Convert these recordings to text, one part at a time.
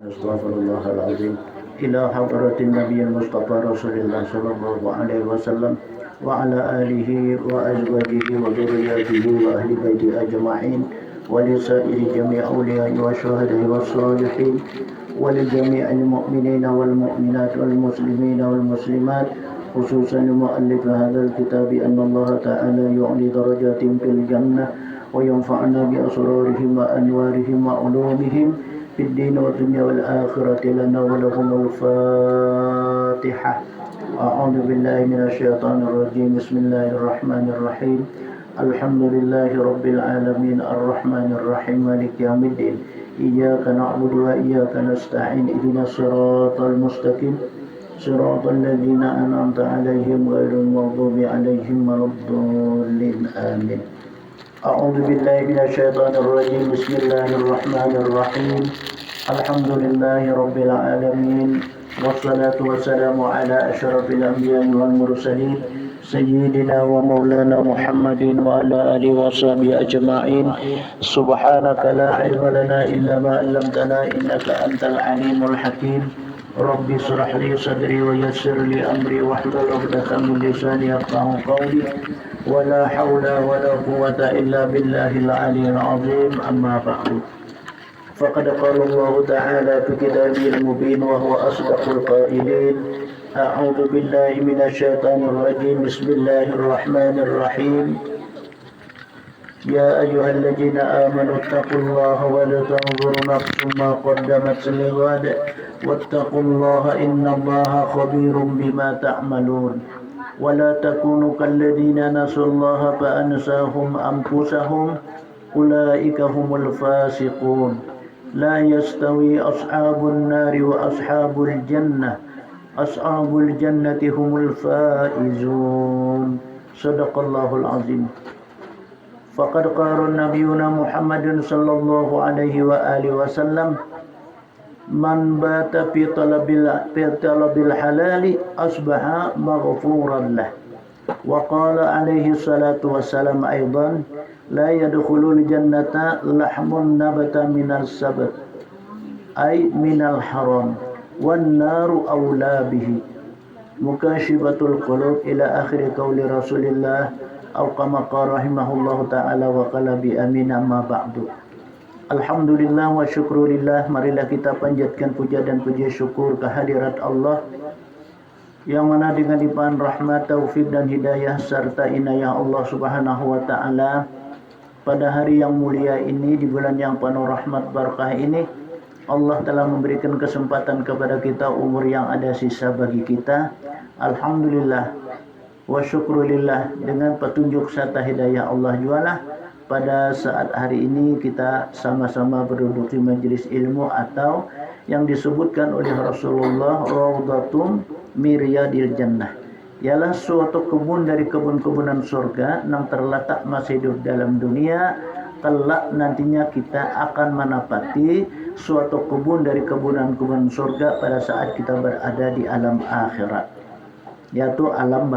أستغفر الله العظيم إلى حضرة النبي المصطفى رسول الله صلى الله عليه وسلم وعلى آله وأزواجه وذرياته وأهل بيته أجمعين ولسائر جميع أولياء والشهداء والصالحين ولجميع المؤمنين والمؤمنات والمسلمين والمسلمات خصوصا مؤلف هذا الكتاب أن الله تعالى يعلي درجات في الجنة وينفعنا بأسرارهم وأنوارهم وعلومهم في الدين والدنيا والآخرة لنا ولهم الفاتحة. أعوذ بالله من الشيطان الرجيم. بسم الله الرحمن الرحيم. الحمد لله رب العالمين الرحمن الرحيم مالك يوم الدين إياك نعبد وإياك نستعين اهدنا الصراط المستقيم صراط الذين أنعمت عليهم غير المغضوب عليهم ولا الضالين آمين. أعوذ بالله من الشيطان الرجيم. بسم الله الرحمن الرحيم. الحمد لله رب العالمين والصلاة والسلام على أشرف الأنبياء والمرسلين سيدنا ومولانا محمد وعلى آله وصحبه أجمعين. سبحانك لا علم لنا إلا ما علمتنا إنك أنت العليم الحكيم. رب اشرح لي صدري ويسر لي أمري واحلل عقدة من لساني يفقهوا قولي ولا حول ولا قوة إلا بالله العلي العظيم. أما بعد فقد قال الله تعالى في كتابه المبين وهو أصدق القائلين. أعوذ بالله من الشيطان الرجيم. بسم الله الرحمن الرحيم. يا أيها الذين آمنوا اتقوا الله ولتنظر نفس ما قدمت لغد واتقوا الله إن الله خبير بما تعملون ولا تكونوا كالذين نسوا الله فأنساهم أنفسهم أولئك هم الفاسقون لا يستوي أصحاب النار وأصحاب الجنة أصحاب الجنة هم الفائزون. صدق الله العظيم. فقد قال نبينا محمد صلى الله عليه وآله وسلم من بات في طلب الحلال أصبح مغفورا له. وقال عليه الصلاة والسلام أيضا لا يدخل الجنة لحم نبت من السبت أي من الحرام والنار أولى به. مكاشفة القلوب إلى آخر قول رسول الله أو كما قال رحمه الله تعالى وقال بأمين. أما بعد. Alhamdulillah wa syukurillah. Marilah kita panjatkan puja dan puji syukur kehadirat Allah yang mana dengan limpahan rahmat, taufik dan hidayah serta inayah Allah Subhanahu wa taala pada hari yang mulia ini, di bulan yang penuh rahmat barakah ini, Allah telah memberikan kesempatan kepada kita umur yang ada sisa bagi kita. Alhamdulillah wa syukurillah, dengan petunjuk serta hidayah Allah jualah pada saat hari ini kita sama-sama berduduk di majelis ilmu atau yang disebutkan oleh Rasulullah Raudhatum Miryadil Jannah, ialah suatu kebun dari kebun-kebunan surga yang terletak masih hidup dalam dunia. Kelak nantinya kita akan menapati suatu kebun dari kebunan-kebunan surga pada saat kita berada di alam akhirat, yaitu alam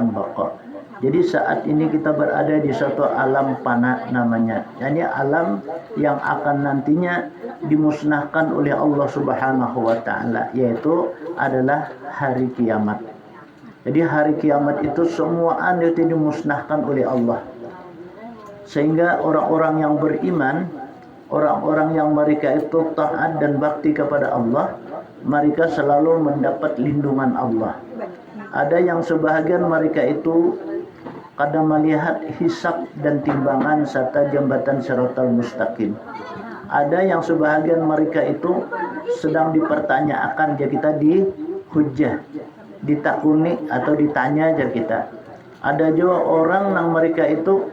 baqa. Jadi saat ini kita berada di suatu alam fana namanya, yakni alam yang akan nantinya dimusnahkan oleh Allah Subhanahu wa taala, yaitu adalah hari kiamat. Jadi hari kiamat itu semua itu dimusnahkan oleh Allah. Sehingga orang-orang yang beriman, orang-orang yang mereka itu taat dan bakti kepada Allah, mereka selalu mendapat lindungan Allah. Ada yang sebahagian mereka itu kadang melihat hisab dan timbangan serta jembatan Shiratal Mustaqim. Ada yang sebahagian mereka itu sedang dipertanyakan aja kita, dihujjah, ditakuni atau ditanya aja kita. Ada juga orang yang mereka itu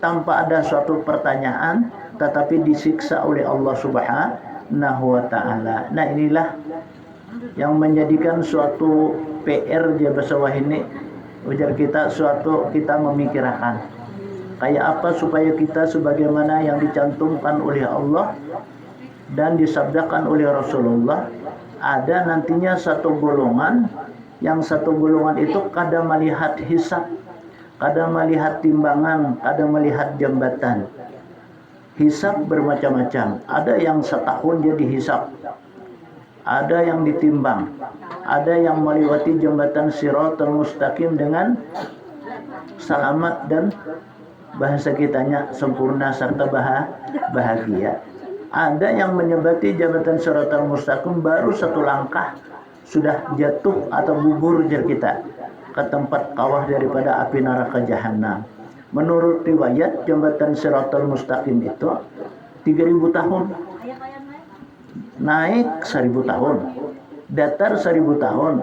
tanpa ada suatu pertanyaan tetapi disiksa oleh Allah Subhanahu wa taala. Nah, inilah yang menjadikan suatu PR dia bersawah ini, ujar kita, suatu kita memikirkan kayak apa supaya kita sebagaimana yang dicantumkan oleh Allah dan disabdakan oleh Rasulullah, ada nantinya satu golongan, yang satu golongan itu kadang melihat hisab, kadang melihat timbangan, kadang melihat jembatan. Hisab bermacam-macam. Ada yang setahun jadi hisab, ada yang ditimbang, ada yang melewati jembatan Shiratal Mustaqim dengan selamat dan bahasa kitanya sempurna serta bahagia. Ada yang menyebati jembatan Shiratal Mustaqim baru satu langkah sudah jatuh atau gugur jar kita ke tempat kawah daripada api neraka jahanam. Menurut riwayat jembatan Shiratal Mustaqim itu 3000 tahun, naik 1000 tahun, datar 1000 tahun,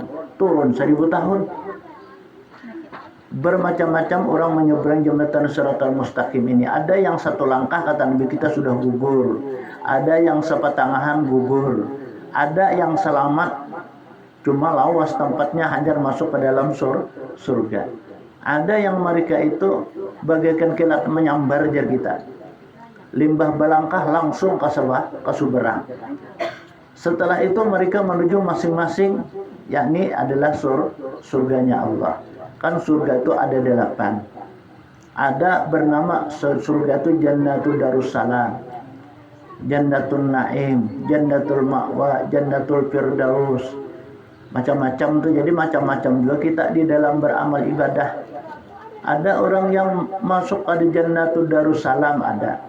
turun 1000 tahun. Bermacam-macam orang menyeberang jembatan Shiratal Mustaqim ini. Ada yang satu langkah kata Nabi kita sudah gugur, ada yang sepatangahan gugur, ada yang selamat cuma lawas tempatnya hajar masuk ke dalam surga. Ada yang mereka itu bagaikan kilat menyambar jar kita, limbah balangkah langsung ke suberang. Setelah itu mereka menuju masing-masing, yakni adalah surganya Allah. Kan surga itu ada 8. Ada bernama surga itu Jannatul Darussalam, Jannatul Naim, Jannatul Ma'wa, Jannatul Firdaus. Macam-macam tuh, jadi macam-macam juga kita di dalam beramal ibadah. Ada orang yang masuk ke Jannatul Darussalam, ada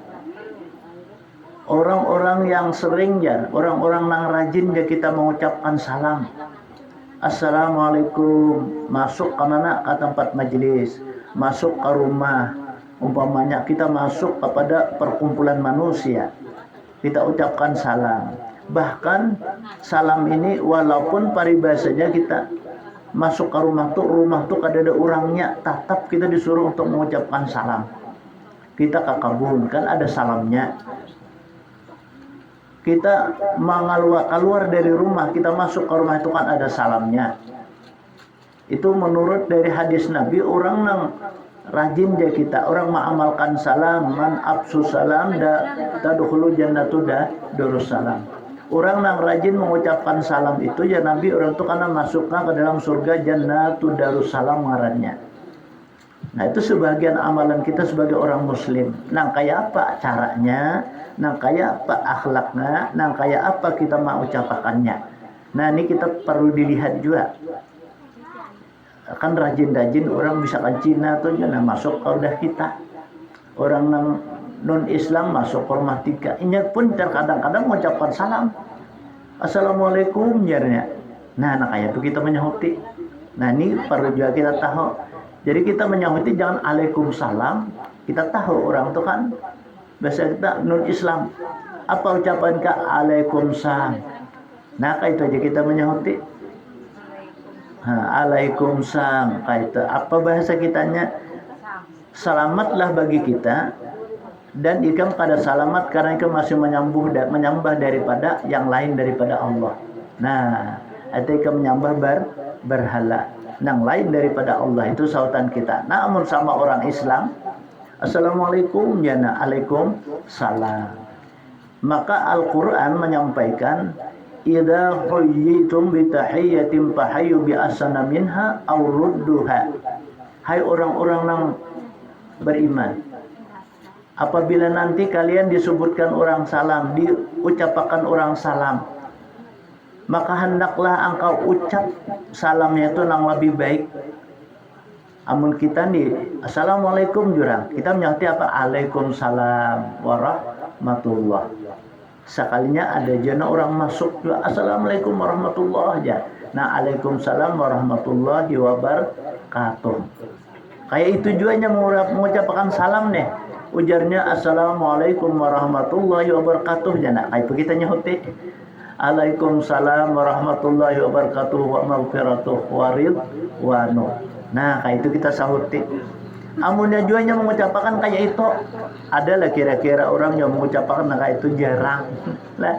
orang-orang yang sering ya, orang-orang yang rajin ya kita mengucapkan salam. Assalamualaikum, masuk ke mana? Ke tempat majelis, masuk ke rumah. Umpamanya kita masuk kepada perkumpulan manusia, kita ucapkan salam. Bahkan salam ini walaupun paribasanya kita masuk ke rumah tuh kada ada orangnya, tetap kita disuruh untuk mengucapkan salam. Kita ke kebun kan ada salamnya. Kita keluar dari rumah, kita masuk ke rumah itu kan ada salamnya. Itu menurut dari hadis Nabi, orang yang rajin dia kita, orang mengamalkan salam, man absu salam tadkhulu jannatul darussalam. Orang yang rajin mengucapkan salam itu ya Nabi orang itu karena masuknya ke dalam surga Jannatul Darussalam ngarannya. Nah itu sebagian amalan kita sebagai orang muslim. Nah kayak apa caranya, nah kayak apa akhlaknya, nah kayak apa kita mau ucapakannya. Nah ini kita perlu dilihat juga. Kan rajin-rajin orang bisa kan Cina tuh ya, nah masuk ke udah kita. Orang yang non-Islam masuk ke rumah 3. Ini pun terkadang-kadang mengucapkan salam. Assalamualaikum jarnya. Nah kayak itu kita menyahuti. Nah ini perlu juga kita tahu. Jadi kita menyahuti jangan Waalaikumsalam. Kita tahu orang itu kan bahasa kita non-Islam. Apa ucapan ka? Waalaikumsalam. Nah kayak itu aja kita menyahuti. Waalaikumsalam. Kayak itu. Apa bahasa kitanya? Selamatlah bagi kita. Dan ikam pada selamat karena ikam masih menyembah daripada yang lain daripada Allah. Nah, atau ikam menyembah berhala yang lain daripada Allah, itu sautan kita. Namun sama orang Islam, Assalamualaikum ya na Waalaikumsalam. Maka Al-Quran menyampaikan, idza huyyitum bi tahiyyatin fahayyu bi ahsana minha aw rudduha. Hai orang-orang yang beriman, apabila nanti kalian disebutkan orang salam, diucapkan orang salam, maka hendaklah engkau ucap salamnya itu yang lebih baik. Amun kita nih Assalamualaikum jurang, kita menyauti apa? Waalaikumsalam warahmatullah. Sekalinya ada jana orang masuk juga Assalamualaikum warahmatullah aja. Nah Waalaikumsalam warahmatullahi wabarakatuh. Kayak itu juga yang mengucapkan salam nih. Ujarnya Assalamualaikum warahmatullahi wabarakatuh. Jana kayak itu kita nyahuti. Waalaikumsalam warahmatullahi wabarakatuh wa maghfiratuh wa ridwanu. Nah kayak itu kita sahuti. Amunnya juga yang mengucapkan kayak itu, adalah kira-kira orang yang mengucapkan kayak itu jarang. Lah,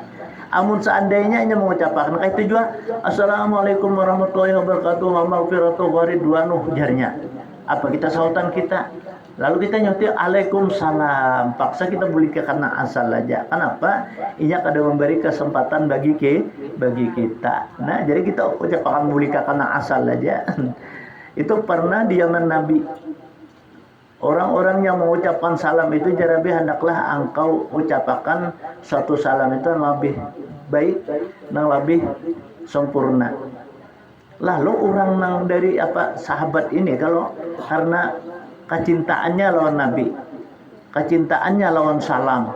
amun seandainya yang mengucapkan kayak itu juga Assalamualaikum warahmatullahi wabarakatuh wa maghfiratuh wa ridwanu jarnya. Apa kita sahutan kita? Lalu kita nyuti Waalaikumsalam. Paksa kita boleh karena asal aja. Kenapa? Ini kada memberi kesempatan bagi kita. Nah, jadi kita ucapkan boleh karena asal aja. Itu pernah di zaman Nabi. Orang-orang yang mengucapkan salam itu jarabi hendaklah engkau ucapkan suatu salam itu lebih baik, nang lebih sempurna. Lalu orang nang dari sahabat ini kalau karena kecintaannya lawan Nabi, kecintaannya lawan salam.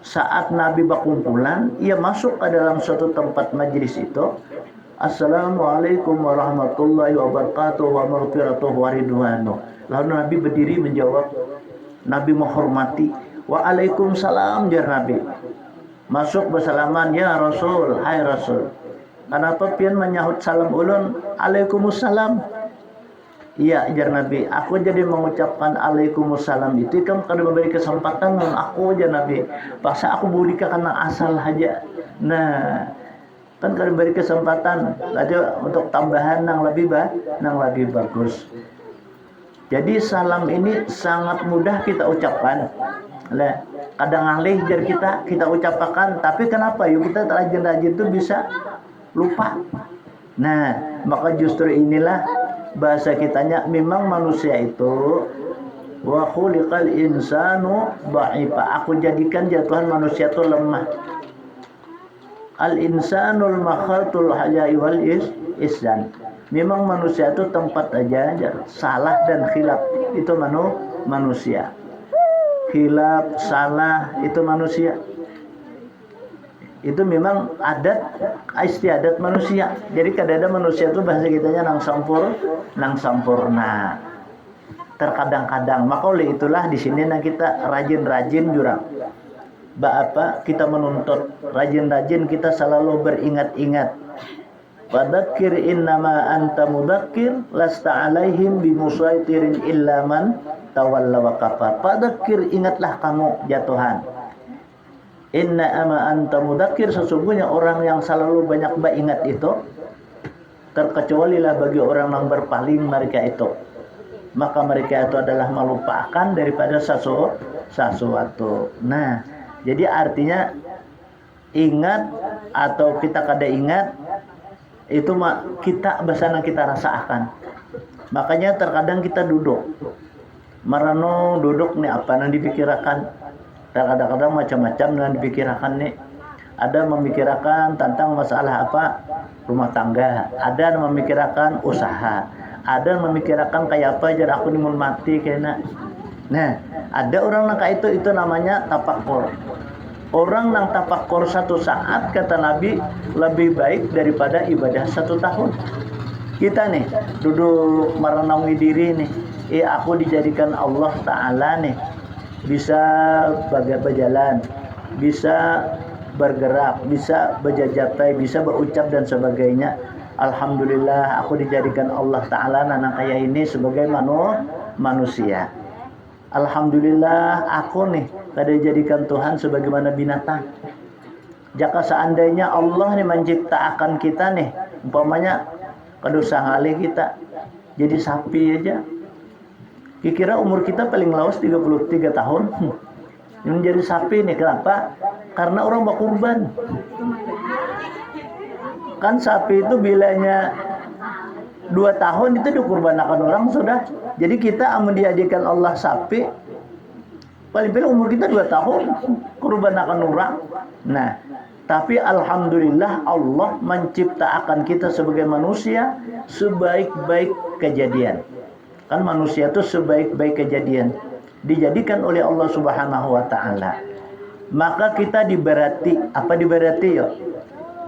Saat Nabi berkumpulan, ia masuk ke dalam suatu tempat majlis itu. Assalamualaikum warahmatullahi wabarakatuh wa maghfiratuh wa ridwanu. Lalu Nabi berdiri menjawab. Nabi menghormati. Waalaikumsalam jar Nabi. Masuk bersalaman, ya Rasul, hai Rasul. Kenapa pian menyahut salam ulun? Alaikumussalam. Iya jar Nabi, aku jadi mengucapkan alaikumussalam itu kan kalau memberi kesempatan aku aja Nabi. Paksa aku budika karena asal aja. Nah, kan kalau beri kesempatan aja untuk tambahan yang lebih bagus. Jadi salam ini sangat mudah kita ucapkan. Nah, kadang alih jar kita ucapkan, tapi kenapa yuk kita rajin-rajin itu bisa lupa. Nah, maka justru inilah bahasa kitanya, memang manusia itu wa khuliqal insanu dha'ifa. Aku jadikan jatuhan manusia itu lemah. Al insanul makhatul haya'i wal isyan. Memang manusia itu tempat aja salah dan khilaf itu manusia. Khilaf, salah itu manusia. Itu memang adat istiadat manusia. Jadi kadang-kadang manusia itu bahasa kitanya nang sampurna. Terkadang-kadang maka oleh itulah di sini kita rajin-rajin jurang. Kita menuntut rajin-rajin kita selalu beringat-ingat. Fadzakir innama anta mudzakir lasta alaihim bimusaitirin illa man tawalla wa kafar. Fadzakir, ingatlah kamu jatuhan. Inna ama anta mudzakir, sesungguhnya orang yang selalu banyak ingat itu terkecualilah bagi orang yang berpaling mereka itu. Maka mereka itu adalah melupakan daripada sesuatu. Nah, jadi artinya ingat atau kita kada ingat itu kita basana kita rasakan. Makanya terkadang kita duduk merenung, duduk nih apa yang dipikirkan. Kadang-kadang macam-macam yang dipikirkan nih. Ada memikirkan tentang masalah rumah tangga, ada yang memikirkan usaha, ada yang memikirkan kayak apa jar aku mau mati kayaknya. Nah, ada orang yang kayak itu namanya tafakur. Orang yang tafakur satu saat, kata Nabi, lebih baik daripada ibadah 1 tahun. Kita nih duduk merenungi diri nih, aku dijadikan Allah Ta'ala nih bisa berjalan, bisa bergerak, bisa berjajatai, bisa berucap dan sebagainya. Alhamdulillah aku dijadikan Allah Ta'ala nana kayak ini sebagai manusia. Alhamdulillah aku nih kada dijadikan Tuhan sebagaimana binatang. Jika seandainya Allah nih menciptakan kita nih, umpamanya kedosa ngali kita jadi sapi aja. Kira umur kita paling lawas 33 tahun. Menjadi sapi nih, kenapa? Karena orang berkurban. Kan sapi itu bilanya 2 tahun itu dikurbankan orang sudah. Jadi kita amun dijadikan Allah sapi, paling-paling umur kita 2 tahun kurbankan orang. Nah, tapi alhamdulillah Allah menciptakan kita sebagai manusia sebaik-baik kejadian. Kan manusia itu sebaik-baik kejadian dijadikan oleh Allah Subhanahu wa taala. Maka kita diberati, apa diberati ya?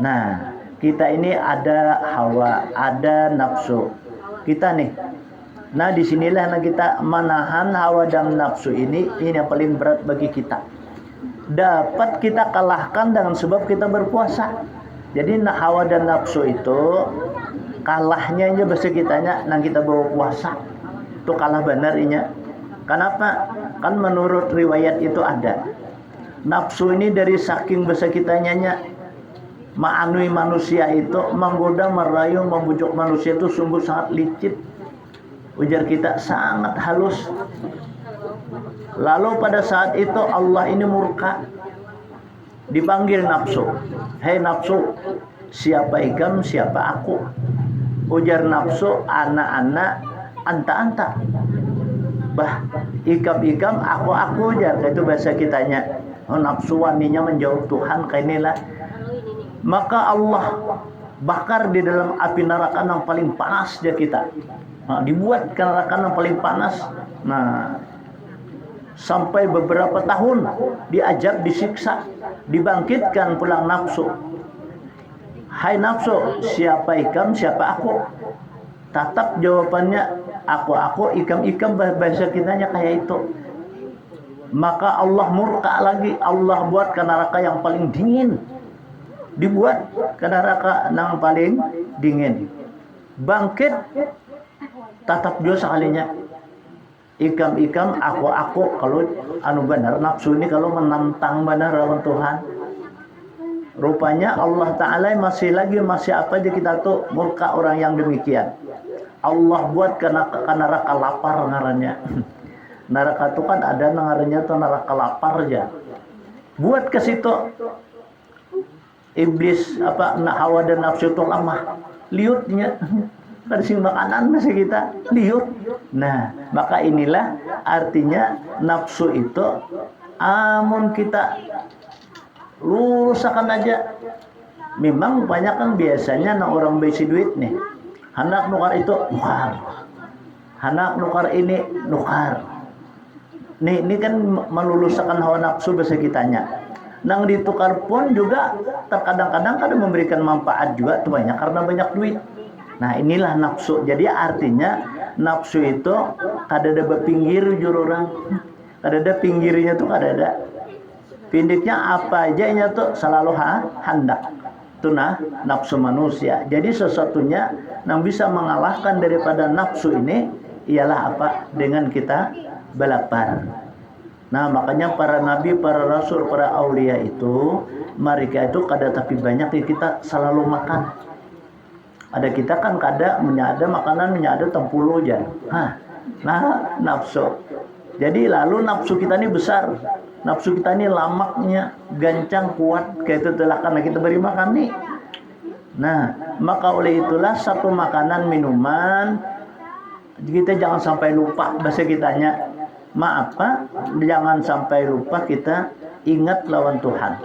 Nah, kita ini ada hawa, ada nafsu. Kita nih. Nah, disinilah kita menahan hawa dan nafsu ini yang paling berat bagi kita. Dapat kita kalahkan dengan sebab kita berpuasa. Jadi hawa dan nafsu itu kalahnya aja bahasa kitanya nang kita bawa puasa. Itu kalah benar inya. Kenapa? Kan menurut riwayat itu ada. Nafsu ini dari saking bahasa kitanya ma'anui manusia itu menggoda, merayu, membujuk manusia itu sungguh sangat licik. Ujar kita sangat halus. Lalu pada saat itu Allah ini murka. Dipanggil nafsu. Hei nafsu, siapa ikam, siapa aku? Ujar nafsu, anak-anak, anta-anta. Bah, ikam-ikam, aku ujar. Itu bahasa kitanya. Nafsu waninya menjauh Tuhan kayak inilah. maka Allah bakar di dalam api neraka yang paling panas dia kita. Nah, dibuat ke neraka yang paling panas. Nah, sampai beberapa tahun diajak disiksa, dibangkitkan pulang nafsu. Hai nafsu, siapa ikam, siapa aku? Tatap jawabannya, aku, ikam, bahasa kitanya kayak itu. Maka Allah murka lagi, Allah buat ke neraka yang paling dingin. Dibuat ke neraka yang paling dingin. Bangkit, tatap jua sekalinya. Ikam, aku, kalau anu benar, nafsu ini kalau menantang benar lawan Tuhan. Rupanya Allah Ta'ala masih apa aja kita tuh murka orang yang demikian. Allah buat ke neraka lapar ngarannya. Neraka itu kan ada ngarannya tuh neraka lapar aja. Buat ke situ iblis hawa dan nafsu itu lemah, liutnya kasih makanan masih kita liut. Nah, maka inilah artinya nafsu itu amun kita lurusakan aja. Memang banyak kan biasanya orang besi duit nih, anak nukar itu nukar, anak nukar ini nukar. Ini kan meluluskan hawa nafsu bahasa kitanya. Nang ditukar pun juga terkadang-kadang kadang memberikan manfaat juga tuh banyak karena banyak duit. Nah, inilah nafsu. Jadi artinya nafsu itu kada ada berpinggir jur orang. Kada ada pinggirnya tuh kada ada. Pindiknya apa aja nya tuh selalu hendak. Itu nafsu manusia. Jadi sesuatunya yang bisa mengalahkan daripada nafsu ini ialah apa? Dengan kita balapar. Nah, makanya para nabi, para rasul, para aulia itu mereka itu kada tapi banyak kita selalu makan. Ada kita kan kada menyada makanan menyada tempuluh aja. Nah, nafsu. Jadi lalu nafsu kita ini besar. Nafsu kita ini lamaknya gancang kuat kayak itu telah karena kita beri makan nih. Nah, maka oleh itulah satu makanan minuman kita jangan sampai lupa bahasa kitanya. Jangan sampai lupa kita ingat lawan Tuhan.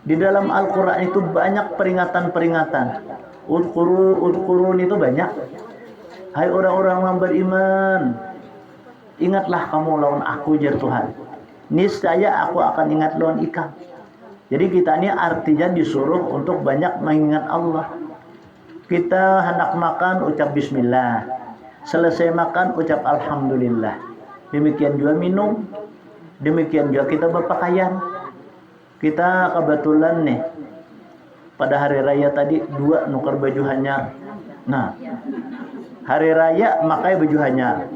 Di dalam Al-Quran itu banyak peringatan-peringatan. Udkurun itu banyak. Hai orang-orang yang beriman, ingatlah kamu lawan aku jar Tuhan. Niscaya aku akan ingat lawan ikam. Jadi kita ini artinya disuruh untuk banyak mengingat Allah. Kita hendak makan ucap bismillah. Selesai makan ucap alhamdulillah. Demikian juga minum. Demikian juga kita berpakaian. Kita kebetulan nih pada hari raya tadi 2 nukar baju hanyar. Nah, hari raya makai baju hanyar.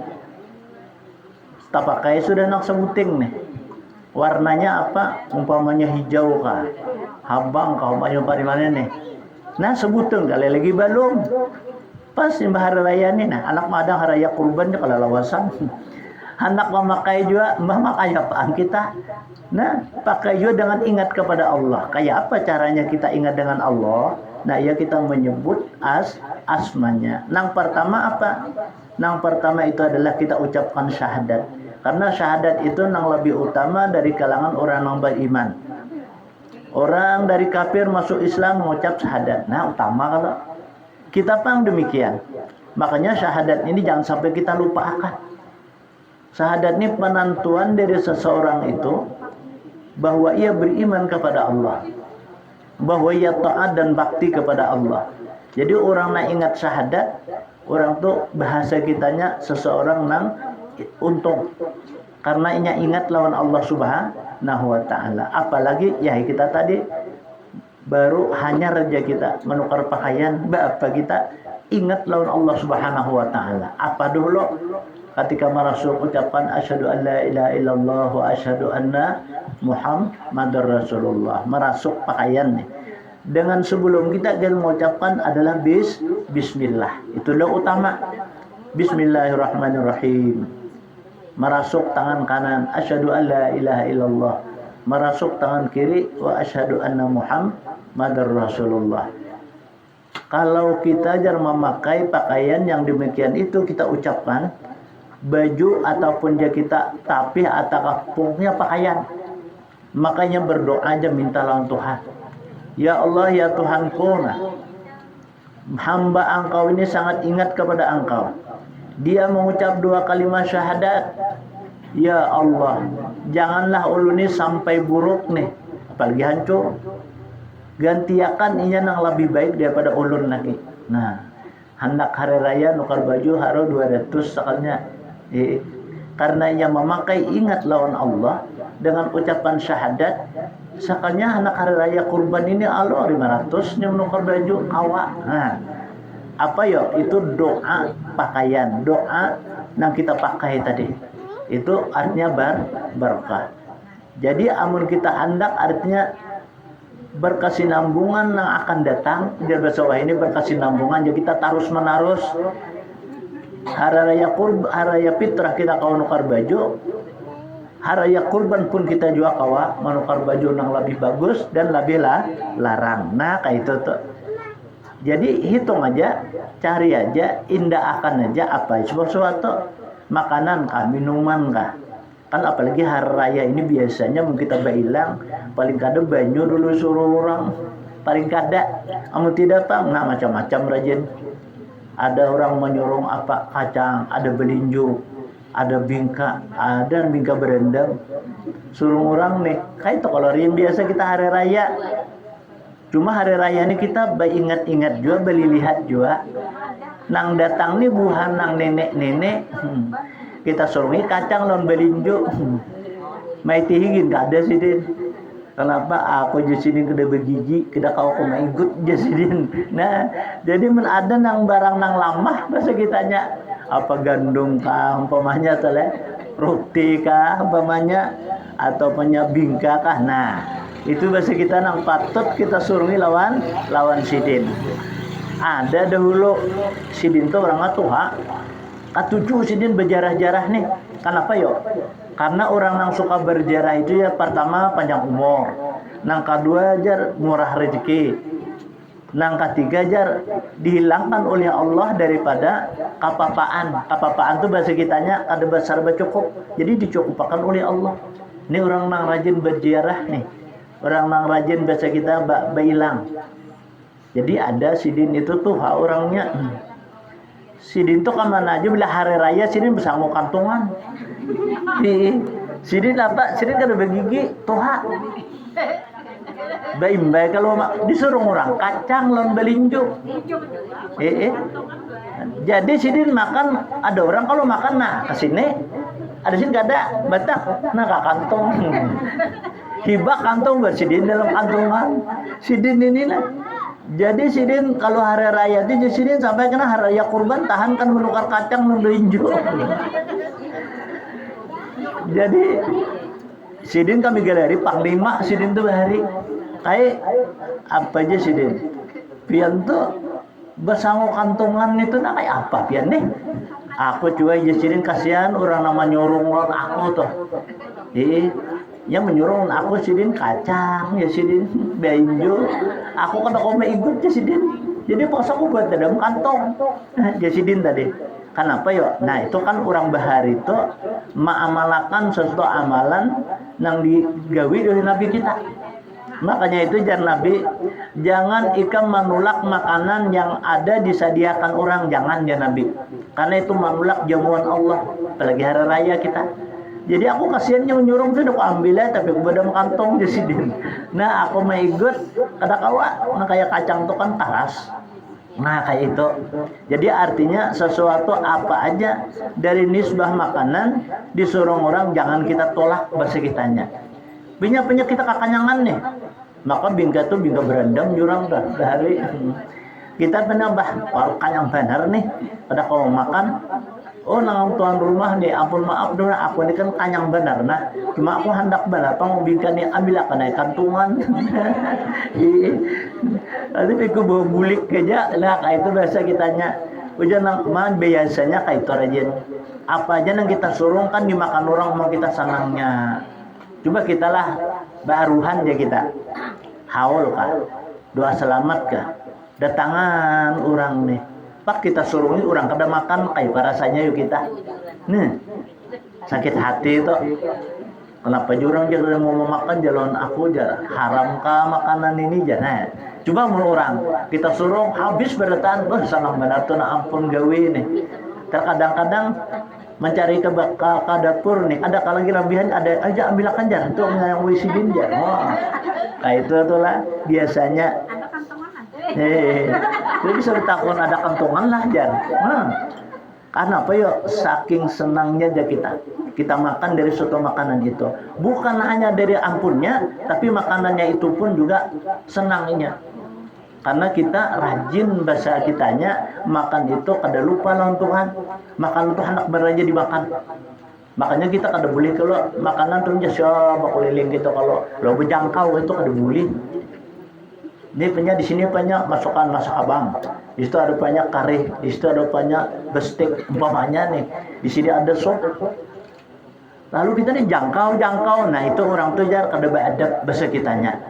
Tak pakai sudah nak sebuting nih. Warnanya apa? Umpamanya hijau kah? Habang kah? Umpamanya mana nih? Nah, sebuting kali lagi belum. Pas hari raya nih, nah anak madang hari raya kurban kalau lawasan. Anak memakai juga, memakai apaan kita? Nah, pakai juga dengan ingat kepada Allah. Kayak apa caranya kita ingat dengan Allah? Nah, ya kita menyebut asmanya. Nang pertama apa? Nang pertama itu adalah kita ucapkan syahadat. Karena syahadat itu nang lebih utama dari kalangan orang yang beriman. Orang dari kafir masuk Islam mengucap syahadat. Nah, utama kalau kita paham demikian. Makanya syahadat ini jangan sampai kita lupakan. Syahadat ini penentuan dari seseorang itu bahwa ia beriman kepada Allah, bahwa ia taat dan bakti kepada Allah. Jadi orang nak ingat syahadat, orang tuh bahasa kitanya seseorang nang untung karena ia ingat lawan Allah Subhanahu wa taala. Apalagi ya kita tadi baru hanya raja kita menukar pakaian, apa kita ingat lawan Allah Subhanahu wa taala. Apa dulu? Ketika merasuk ucapan asyhadu an la ilaha illallah wa asyhadu anna Muhammadar Rasulullah, merasuk pakaian nih. Dengan sebelum kita mengucapkan adalah bismillah. Itulah utama. Bismillahirrahmanirrahim. Merasuk tangan kanan asyhadu an la ilaha illallah. Merasuk tangan kiri wa asyhadu anna Muhammadar Rasulullah. Kalau kita jar memakai pakaian yang demikian itu kita ucapkan baju ataupun dia kita tapih atau punya pakaian, makanya berdoa aja minta lawan Tuhan. Ya Allah, ya Tuhanku, nah, hamba engkau ini sangat ingat kepada engkau. Dia mengucap 2 kalimat syahadat. Ya Allah, janganlah ulun ini sampai buruk nih, apalagi hancur. Gantiakan inya yang lebih baik daripada ulun lagi. Nah, hendak hari raya nukar baju haro 200 sakalnya. Karena ia memakai ingat lawan Allah dengan ucapan syahadat. Sakalnya anak hari raya kurban ini Allah 500 nya menukar baju awak. Nah, apa ya? Itu doa pakaian, doa yang kita pakai tadi. Itu artinya berkah. Jadi amun kita hendak artinya berkesinambungan yang akan datang. Dia bahasa ini berkesinambungan. Jadi kita terus menerus hari raya fitrah kita kau nukar baju. Hari raya kurban pun kita juga kawa menukar baju yang lebih bagus dan lebih larang. Nah kayak itu tuh. Jadi hitung aja, cari aja, indah akan aja apa sesuatu makanan kah, minuman kah. Kan apalagi hari raya ini biasanya kita bilang paling kada banyu dulu suruh orang, paling kada amun tidak pang, nah macam-macam rajin. Ada orang menyuruh apa kacang, ada belinju, ada bingka, ada bingka berendam. Suruh orang nih, kayak itu kalau yang biasa kita hari raya. Cuma hari raya ini kita ingat-ingat juga, beli lihat juga. Nang datang nih buhan nang nenek-nenek. Kita suruhi kacang lawan belinju. Mai tihingin gak ada sih din. Kenapa aku di sini kena bergigi, kena kau mai ikut di sini. Nah, jadi men ada nang barang nang lamah bahasa kitanya. Apa gandum kah umpamanya tele, roti kah umpamanya atau bingka kah. Nah, itu bahasa kita nang patut kita suruhi lawan sidin. Ada dahulu sidin tuh orang tua. Katujuh sidin berjarah-jarah nih. Kenapa yo? Karena orang yang suka berjarah itu ya pertama panjang umur, nang kedua jar murah rezeki, nang ketiga jar dihilangkan oleh Allah daripada kapapaan. Kapapaan itu bahasa kitanya ada besar bercukup, jadi dicukupkan oleh Allah. Ini orang nang rajin berjarah nih, orang nang rajin bahasa kita bailang. Jadi ada sidin itu tuh orangnya. Sidin tuh kemana aja bila hari raya sidin bersama kantongan. Sidin apa? Sidin kada bergigi tuha. Baik kalau disuruh orang kacang lawan belinju. Jadi sidin makan, ada orang kalau makan nah kesini ada sidin kada batak nah ke kantong. Hibah kantong bersidin dalam kantongan. Sidin ini lah. Jadi sidin kalau hari raya itu sidin sampai kena hari raya kurban tahan kan menukar kacang membelinju. Jadi sidin kami galeri panglima sidin tuh hari kayak apa aja sidin. Pian tuh bersama kantongan itu nah kayak apa pian nih? Aku juga aja sidin kasihan orang nama nyorong orang aku tuh. Yang menyuruh aku sidin kacang ya sidin belinju. Aku kada kau ikut ya sidin. Jadi pas aku buat dalam kantong ya sidin tadi. Kenapa yo? Nah itu kan orang bahari itu mengamalkan sesuatu amalan yang digawi oleh Nabi kita. Makanya itu jangan ikam menolak makanan yang ada disediakan orang, jangan ya Nabi. Karena itu menolak jamuan Allah, apalagi hari raya kita. Jadi aku kasihannya menyuruh itu aku ambil ya, tapi aku badam kantong di sini. Nah aku mau ikut kata kawa, nah kayak kacang itu kan taras. Nah kayak itu. Jadi artinya sesuatu apa aja dari nisbah makanan disuruh orang jangan kita tolak bahasa kitanya. Banyak kita kakanyangan nih. Maka bingka tuh bingka berendam jurang dah dari kita penambah kalau kanyang benar nih pada kau makan. Oh nang tuan rumah nih ampun maaf dong aku ini kan kanyang benar nah cuma aku hendak benar mau bingka nih ambil akan naik kantungan. Nanti aku bawa bulik aja lah kayak itu biasa kitanya. Ujian nang kemarin biasanya kayak itu rajin apa aja yang kita suruh kan dimakan orang mau kita senangnya. Coba kita lah baruhan aja kita haul kah doa selamat kah datangan orang nih pak kita suruh ini orang kada makan kayak rasanya yuk kita nih sakit hati itu Kenapa jurang jaga mau makan jalan aku jar haramkah makanan ini jangan. Coba mau orang kita suruh habis berdetan, senang benar tuh nah ampun gawe nih. Terkadang-kadang mencari ke dapur nih, ada kalau lagi lebihan ada aja ambilkan jar tuh yang wisi binjar. Wah, nah itu tuh lah biasanya. Itu bisa ditakon ada kantongan lah jar. Karena apa ya saking senangnya aja kita makan dari suatu makanan itu, bukan hanya dari ampunnya tapi makanannya itu pun juga senangnya karena kita rajin bahasa kitanya makan itu kada lupa lawan Tuhan, makan itu anak beraja dimakan. Makanya kita kada boleh kalau makanan tuh siapa keliling gitu, kalau lo berjangkau itu kada boleh. Ini punya di sini banyak masukan masak abang. Di situ ada banyak kare, di situ ada banyak bestek umpamanya nih. Di sini ada sop. Lalu kita nih jangkau. Nah itu orang tuh jar kada beradab bahasa kitanya.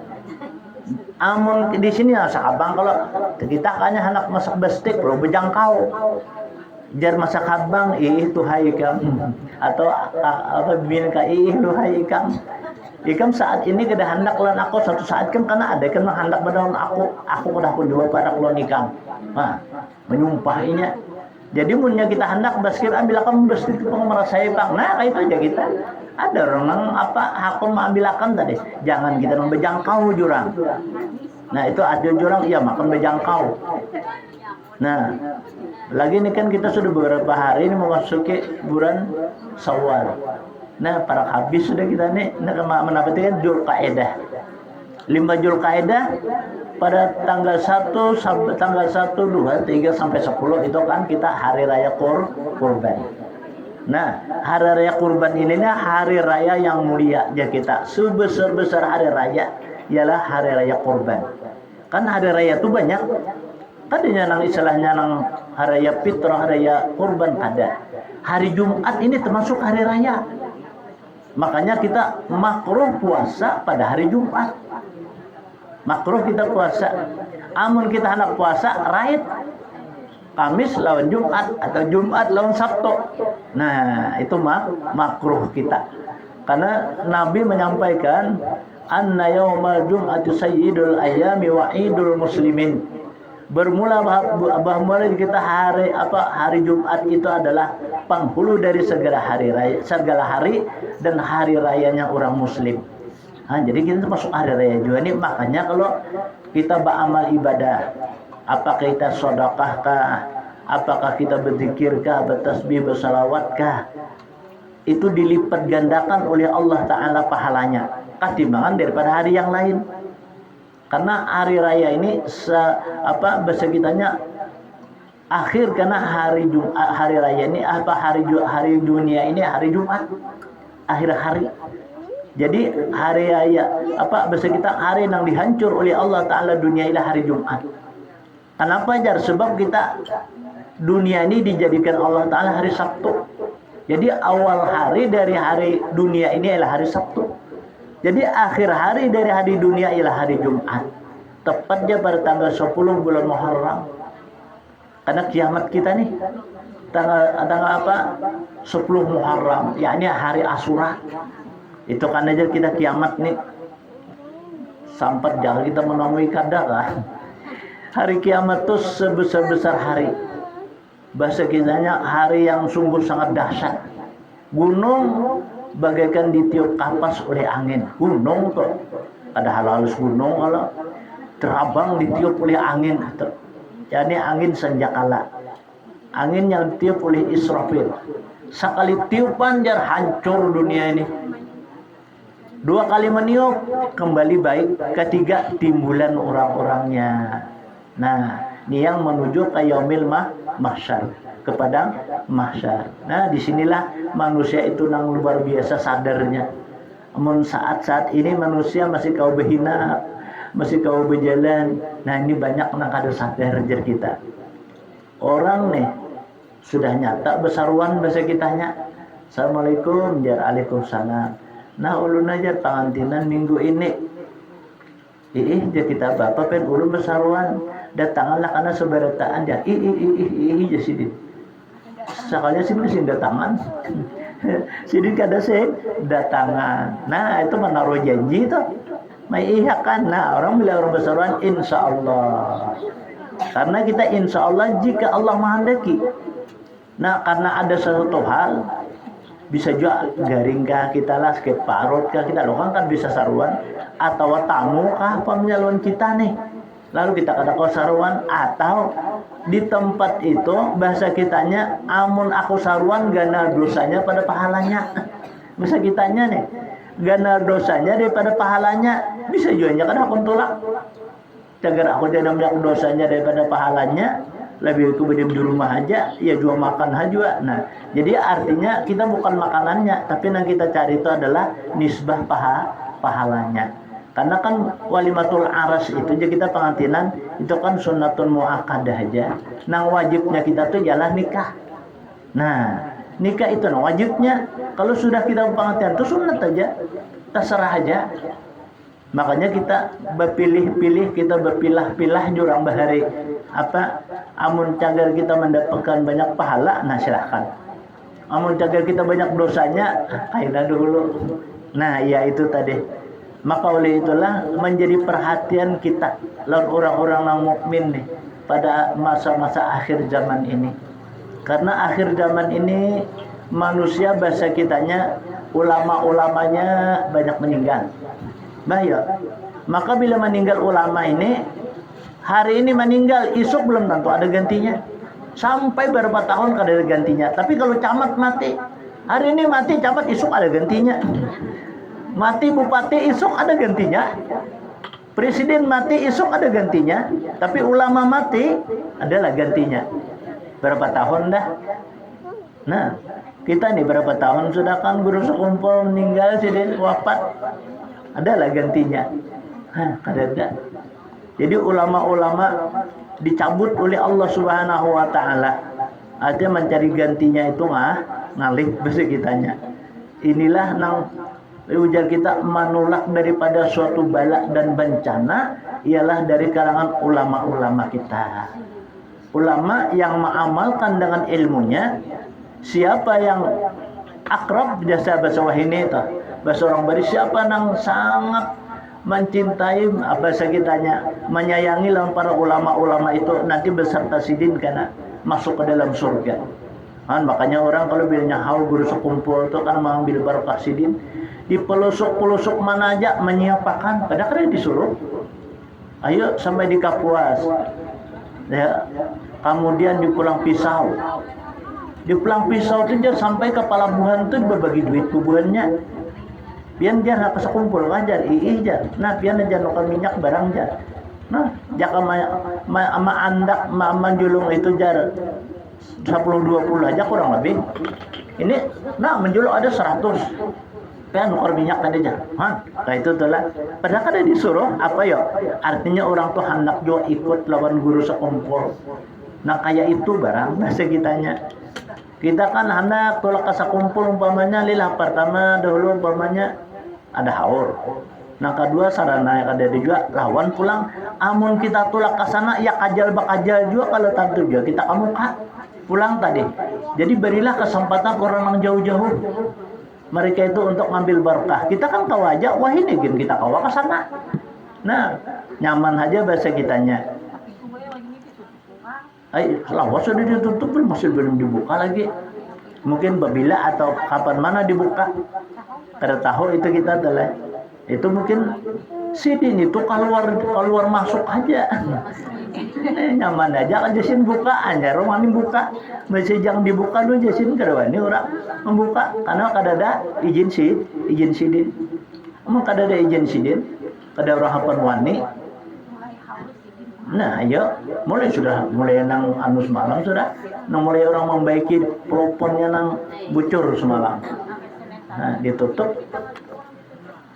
Amun di sini masak abang kalau kita hanya anak masak bestek lo berjangkau. Jar masak abang itu hai kam atau apa bin ka itu hai kam. Ikam saat ini kada hendak lan aku satu saat kan karena ada kan hendak badaun aku kada pun jawab pada kulon ikam. Menyumpahinya. Jadi munnya kita hendak baskir ambil akan basket pengemerasai bang. Nah kayak itu aja kita. Ada orang apa hakun mengambilakan tadi. Jangan kita membejangkau jurang. Nah itu ada jurang iya makan bejangkau. Nah lagi ini kan kita sudah beberapa hari ini memasuki bulan Syawal. Nah, para habis sudah kita nih, menapatikan Dzulqa'dah. 5 Dzulqa'dah pada tanggal 1 sampai tanggal 1, 2, 3 sampai 10 itu kan kita hari raya kurban. Nah, hari raya kurban ini hari raya yang mulia ya kita. Sebesar-besar hari raya ialah hari raya kurban. Kan hari raya itu banyak. Tadinya nang istilahnya nang hari raya fitrah, hari raya kurban ada. Hari Jumat ini termasuk hari raya. Makanya kita makruh puasa pada hari Jumat. Makruh kita puasa. Amun kita hendak puasa raid Kamis lawan Jumat atau Jumat lawan Sabtu. Nah, itu makruh kita. Karena Nabi menyampaikan anna yaumal jum'ati sayyidul ayyami wa idul muslimin. Bermula bahwa kita hari Jumat itu adalah penghulu dari segala hari dan hari rayanya orang muslim. Nah, jadi kita masuk hari raya juga nih. Makanya kalau kita beramal ibadah, apakah kita sedekah kah, apakah kita berzikir kah, bertasbih, bersalawat kah, itu dilipat gandakan oleh Allah Ta'ala pahalanya ketimbangan daripada hari yang lain. Karena hari raya ini bahasa kitanya akhir, karena hari Jumat, hari raya ini hari dunia ini hari Jumat, akhir hari. Jadi hari raya bahasa kita hari yang dihancur oleh Allah Ta'ala dunia ini hari Jumat. Kenapa jar? Sebab kita dunia ini dijadikan Allah Ta'ala hari Sabtu. Jadi awal hari dari hari dunia ini adalah hari Sabtu. Jadi akhir hari dari hari dunia ialah hari Jumat. Tepatnya pada tanggal 10 bulan Muharram. Karena kiamat kita nih tanggal apa? 10 Muharram, yakni hari Asyura. Itu kan aja kita kiamat nih. Sampai jangan kita menemui kadar lah. Hari kiamat itu sebesar-besar hari. Bahasa kitanya hari yang sungguh sangat dahsyat. Gunung bagaikan ditiup kapas oleh angin. Gunung tuh ada halus gunung kalau terabang ditiup oleh angin. Jadi angin senjakala, angin yang ditiup oleh Israfil. Sekali tiupan jar hancur dunia ini. 2 kali meniup kembali baik. Ketiga timbulan orang-orangnya. Nah ini yang menuju ke yaumil mahsyar, kepada mahsyar. Nah disinilah manusia itu nang luar biasa sadarnya. Namun saat-saat ini manusia masih kau berhina, masih kau berjalan. Nah ini banyak nang kada sadar jar kita. Orang nih sudah nyata besaruan bahasa kitanya. Assalamualaikum jar, Waalaikumsalam. Nah ulun aja pengantinan minggu ini. Jar kita bapak pen ulun besaruan. Datanganlah karena seberataan dia. Jadi sekalian sih mesti datangan. Sidin kada sih datangan. Nah itu menaruh janji tuh. Mai iya kan. Nah orang bila orang berseruan insya Allah. Karena kita insya Allah jika Allah menghendaki. Nah karena ada sesuatu hal bisa juga garing kah kita lah, sakit parut kah kita, loh kan bisa saruan atau tamu kah penyaluan kita nih, lalu kita kada kau saruan, atau di tempat itu bahasa kitanya amun aku saruan gana dosanya pada pahalanya. Bahasa kitanya nih gana dosanya daripada pahalanya, bisa juga kada aku tolak cagar aku tidak banyak dosanya daripada pahalanya, lebih kemudian di rumah aja ya jual makan aja. Nah jadi artinya kita bukan makanannya, tapi yang kita cari itu adalah nisbah pahalanya. Karena kan walimatul aras itu aja kita pengantinan itu kan sunnatun muakkadah aja. Nah wajibnya kita tuh jalan nikah. Nah nikah itu nah wajibnya. Kalau sudah kita pengantinan itu sunat aja, terserah aja. Makanya kita berpilih-pilih, kita berpilah-pilah jurang bahari apa amun cagar kita mendapatkan banyak pahala, nah silahkan. Amun cagar kita banyak dosanya, kaidah dulu. Nah ya itu tadi. Maka oleh itulah menjadi perhatian kita lawan orang-orang yang mukmin nih pada masa-masa akhir zaman ini. Karena akhir zaman ini manusia bahasa kitanya ulama-ulamanya banyak meninggal. Bahaya. Maka bila meninggal ulama ini, hari ini meninggal, esok belum tentu ada gantinya. Sampai berapa tahun kada ada gantinya. Tapi kalau camat mati, hari ini mati camat, esok ada gantinya. Mati bupati, esok ada gantinya. Presiden mati, esok ada gantinya. Tapi ulama mati, adalah gantinya. Berapa tahun dah? Nah, kita nih berapa tahun sudah kan guru sekumpul meninggal, sidin wafat. Adalah gantinya. Ada. Jadi ulama-ulama dicabut oleh Allah Subhanahu wa taala. Artinya mencari gantinya itu ngalih bahasa kitanya. Inilah nang ujar kita menolak daripada suatu bala dan bencana ialah dari kalangan ulama-ulama kita. Ulama yang mengamalkan dengan ilmunya. Siapa yang akrab jasa bahasa wahini itu bahasa orang bari, siapa yang sangat mencintai bahasa kitanya menyayangi lawan para ulama-ulama itu nanti beserta sidin karena masuk ke dalam surga. Kan makanya orang kalau bilangnya haul guru sekumpul itu kan mengambil barokah sidin di pelosok-pelosok mana aja menyiapakan, padahal disuruh ayo sampai di Kapuas ya, kemudian di Pulang Pisau. Di Pulang Pisau itu dia sampai ke Palabuhan tuh berbagi duit kuburannya. Pian jangan apa sekumpul ngajar jar. Nah pian aja nukar minyak barang jar. Nah jaka ma andak menjulung itu jar 10-20 aja kurang lebih. Ini nah menjulung ada 100. Pian nukar minyak tadi aja. Nah itu tuh lah. Padahal kan disuruh apa ya? Artinya orang tuh hendak juga ikut lawan guru sekumpul. Nah kayak itu barang bahasa kitanya. Kita kan hendak tolak kasa kumpul umpamanya lila pertama dahulu umpamanya ada haur. Nah kedua sarana yang ada juga lawan pulang. Amun kita tolak ke sana ya kajal bakajal juga kalau tentu juga kita kamu kak pulang tadi. Jadi berilah kesempatan orang yang jauh-jauh mereka itu untuk ngambil berkah. Kita kan tahu aja wah ini gini kita kawa ke sana. Nah nyaman aja bahasa kitanya. Lawas sudah ditutup masih belum dibuka lagi. Mungkin babila atau kapan mana dibuka. Kada tahu itu kita adalah. Itu mungkin sidin itu keluar masuk aja. Nyaman aja kan jasin buka aja rumah ini buka. Masih jangan dibuka dulu jasin kada wani orang membuka karena kada ada izin sidin. Emang kada ada izin sidin, kada orang hapan wani. Nah, ayo mulai nang anu semalam sudah, nang mulai orang membaiki proponnya nang bocor semalam. Nah, ditutup.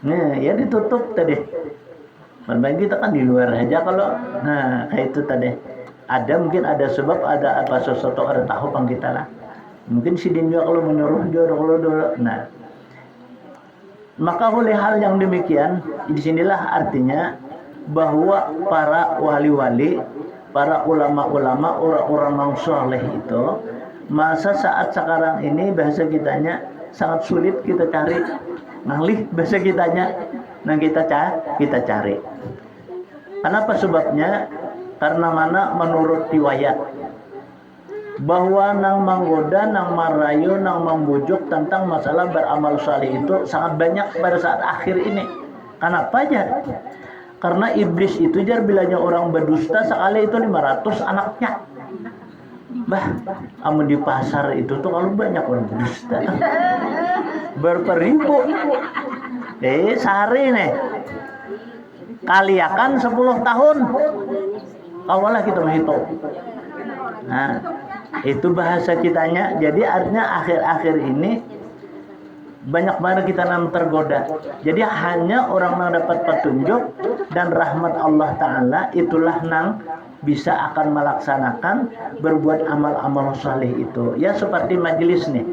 Nah, ya ditutup tadi. Bermain kita kan di luar aja kalau, nah kayak itu tadi. Ada mungkin ada sebab ada apa sesuatu ada tahu pang kita lah. Mungkin sidin juga kalau menyuruh dia kalau dulu. Nah, maka oleh hal yang demikian, disinilah artinya bahwa para wali-wali, para ulama-ulama, orang-orang yang soleh itu masa saat sekarang ini bahasa kitanya sangat sulit kita cari. Ngalih bahasa kitanya, nah kita cari. Kenapa sebabnya? Karena mana menurut riwayat bahwa nang menggoda, nang marayu, nang membujuk tentang masalah beramal saleh itu sangat banyak pada saat akhir ini. Kenapa aja? Karena iblis itu jar bilanya orang berdusta sekali itu 500 anaknya. Bah, amun di pasar itu tuh kalau banyak orang berdusta. Berperibu. Sehari nih. Kaliakan 10 tahun. Awalah kita menghitung. Nah, itu bahasa kitanya. Jadi artinya akhir-akhir ini banyak banget kita yang tergoda. Jadi hanya orang yang dapat petunjuk dan rahmat Allah Ta'ala itulah yang bisa akan melaksanakan berbuat amal-amal saleh itu. Ya seperti majelis nih.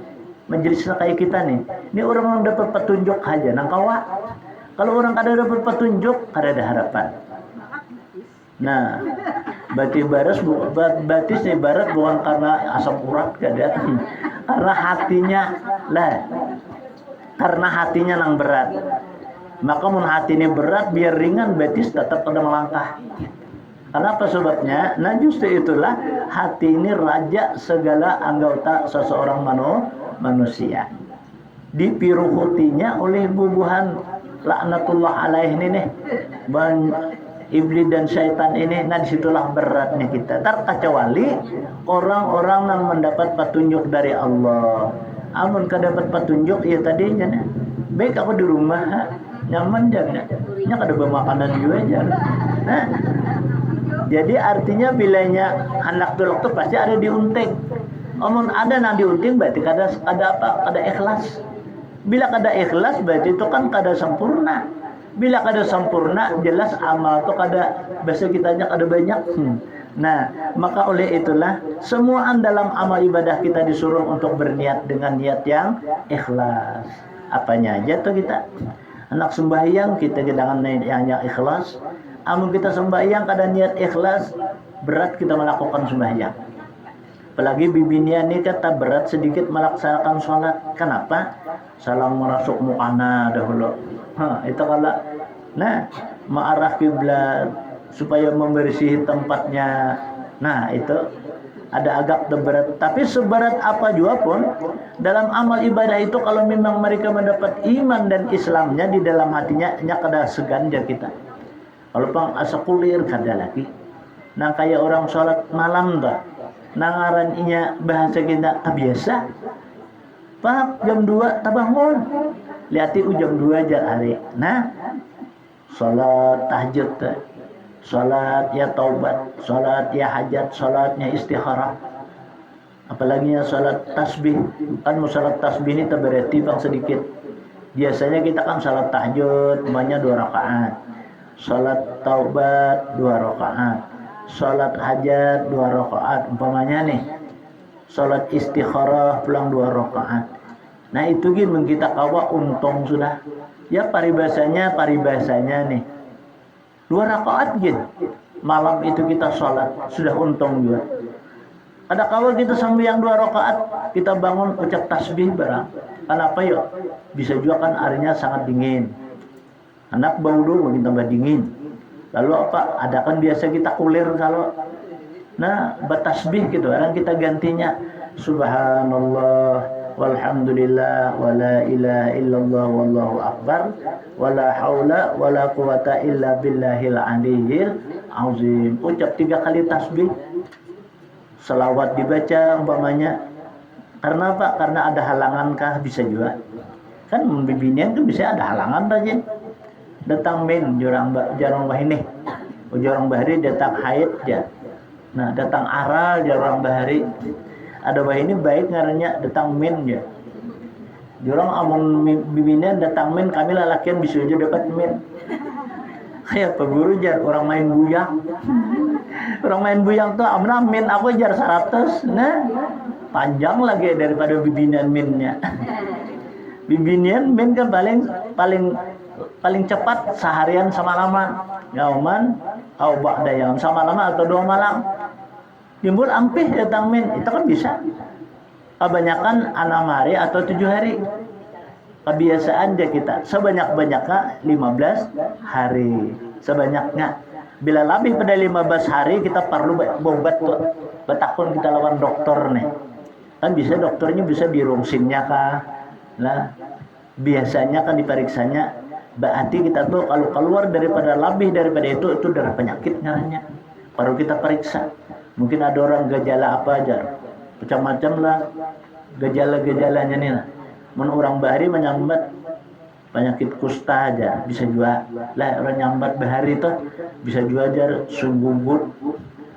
Majelis kayak kita nih. Ini orang yang dapat petunjuk aja nang kawa. Kalau orang kada dapat petunjuk, kada ada harapan. Nah, batis ibarat bukan karena asam urat kada. Karena hatinya lah. Karena hatinya nang berat. Maka mun hati ini berat biar ringan batis tetap pada melangkah. Kenapa sebabnya? Nah justru itulah hati ini raja segala anggota seseorang manusia. Dipiruhutinya oleh bubuhan laknatullah alaih ini nih. Iblis dan syaitan ini, nah disitulah beratnya kita. Terkecuali orang-orang yang mendapat petunjuk dari Allah. Amun dapat petunjuk ya tadinya nah. Baik aku di rumah nyaman jangan. Nya kada bermakanan juga aja. Nah, jadi artinya bilanya anak tulok tuh pasti ada diunting. Amun ada nang diunting berarti kada apa? Kada ikhlas. Bila kada ikhlas berarti itu kan kada sempurna. Bila kada sempurna jelas amal tuh kada bahasa kitanya kada banyak. Nah, maka oleh itulah semua dalam amal ibadah kita disuruh untuk berniat dengan niat yang ikhlas. Apanya aja tuh kita anak sembahyang kita dengan niat yang ikhlas. Amun kita sembahyang kada niat ikhlas berat kita melakukan sembahyang. Apalagi bibinya ini kata berat sedikit melaksanakan sholat. Kenapa? Salam merasuk mukana dahulu. Itu kalau ma'arah kiblat supaya membersih tempatnya. Nah itu ada agak berat. Tapi seberat apa juga pun dalam amal ibadah itu kalau memang mereka mendapat iman dan Islamnya di dalam hatinya kada segan dia kita. Kalau pang asa kulir kada lagi. Nah kayak orang sholat malam dah. Nangaran inya bahasa kita biasa. Pak jam 2 tabangun. Lihat jam 2 aja hari. Nah sholat tahajud, sholat ya taubat, sholat ya hajat, sholatnya istikharah. Apalagi ya sholat tasbih. Kan sholat tasbih ini berarti bang sedikit. Biasanya kita kan sholat tahajud namanya 2 rakaat. Sholat taubat 2 rakaat. Sholat hajat 2 rakaat. Umpamanya nih sholat istikharah pulang 2 rakaat. Nah itu gimana kita kawa untung sudah. Ya paribasanya nih 2 rakaat gitu. Malam itu kita sholat sudah untung juga. Ada kawa kita sembahyang 2 rakaat kita bangun ucap tasbih barang. Kenapa yuk? Bisa juga kan airnya sangat dingin. Anak bau dulu makin tambah dingin. Lalu apa? Ada kan biasa kita kulir kalau bertasbih gitu. Orang kita gantinya subhanallah walhamdulillah wala ilaha illallah wallahu akbar wala haula wala quwata illa billahil aliyyil azim. Ucap 3 kali tasbih. Selawat dibaca umpamanya. Karena apa? Karena ada halangan kah bisa juga. Kan membibinian tuh bisa ada halangan aja. Datang min jarang bahini. Jarang bahari datang haid ya. Nah, datang aral jarang bahari. Ada bahini baik ngarannya datang min ya. Jurang amun bibinian datang min kami lalakian bisa aja dapat min. Kayak peguru jar orang main buyang. Orang main buyang tuh amna min aku jar 100. Nah, panjang lagi daripada bibinian minnya. Bibinian min kan paling cepat seharian semalaman. Yauman au ba'da yaum semalaman atau 2 malam. Timbul ampih datang min itu kan bisa. Kebanyakan 6 hari atau 7 hari. kebiasaan aja kita sebanyak-banyaknya 15 hari sebanyaknya. Bila lebih pada 15 hari kita perlu berobat tuh. Betakun kita lawan dokter nih. Kan bisa dokternya bisa dirungsinnya kah? Nah, biasanya kan diperiksanya berarti kita tuh kalau keluar daripada lebih daripada itu darah penyakit ngarannya. Baru kita periksa. Mungkin ada orang gejala apa aja. Macam-macam lah gejala-gejalanya nih lah. Mun orang bahari menyambat penyakit kusta aja bisa juga lah, orang nyambat bahari itu bisa juga aja sumbumbut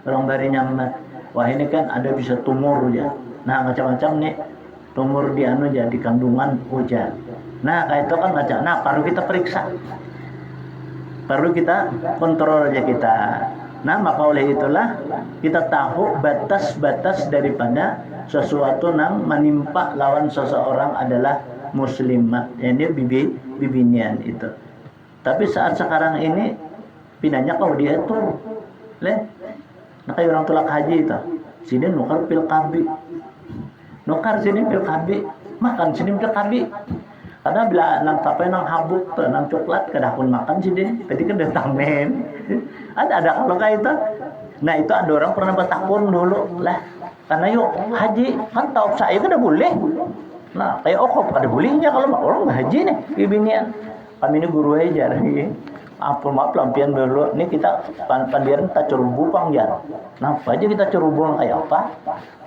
orang bahari nyambat. Wah ini kan ada bisa tumor ya. Nah macam-macam nih tumor di anu aja di kandungan hujan. Nah kayak itu kan macam. Nah perlu kita periksa, perlu kita kontrol aja kita. Nah maka oleh itulah kita tahu batas-batas daripada sesuatu yang menimpa lawan seseorang adalah muslimah, ini bibinian itu. Tapi saat sekarang ini pindahnya kau dia itu leh, nah kayak orang tulak haji itu sini nukar pil kabi, nukar sini pil kabi, makan sini pil kabi. Karena bila nang tapai nang habuk tuh nang coklat kada pun makan sini, tadi kan datang men. ada kalau kayak itu. Nah itu ada orang pernah bertakun dulu lah, karena yuk haji kan tahu saya kada boleh. Nah kayak okop ada bolehnya kalau orang haji nih bibinian. Kami ini guru aja nih. Apa maaf lampian dulu. Nih kita pandiran kita cerubu pangjar. Nah apa aja kita cerubu kayak apa?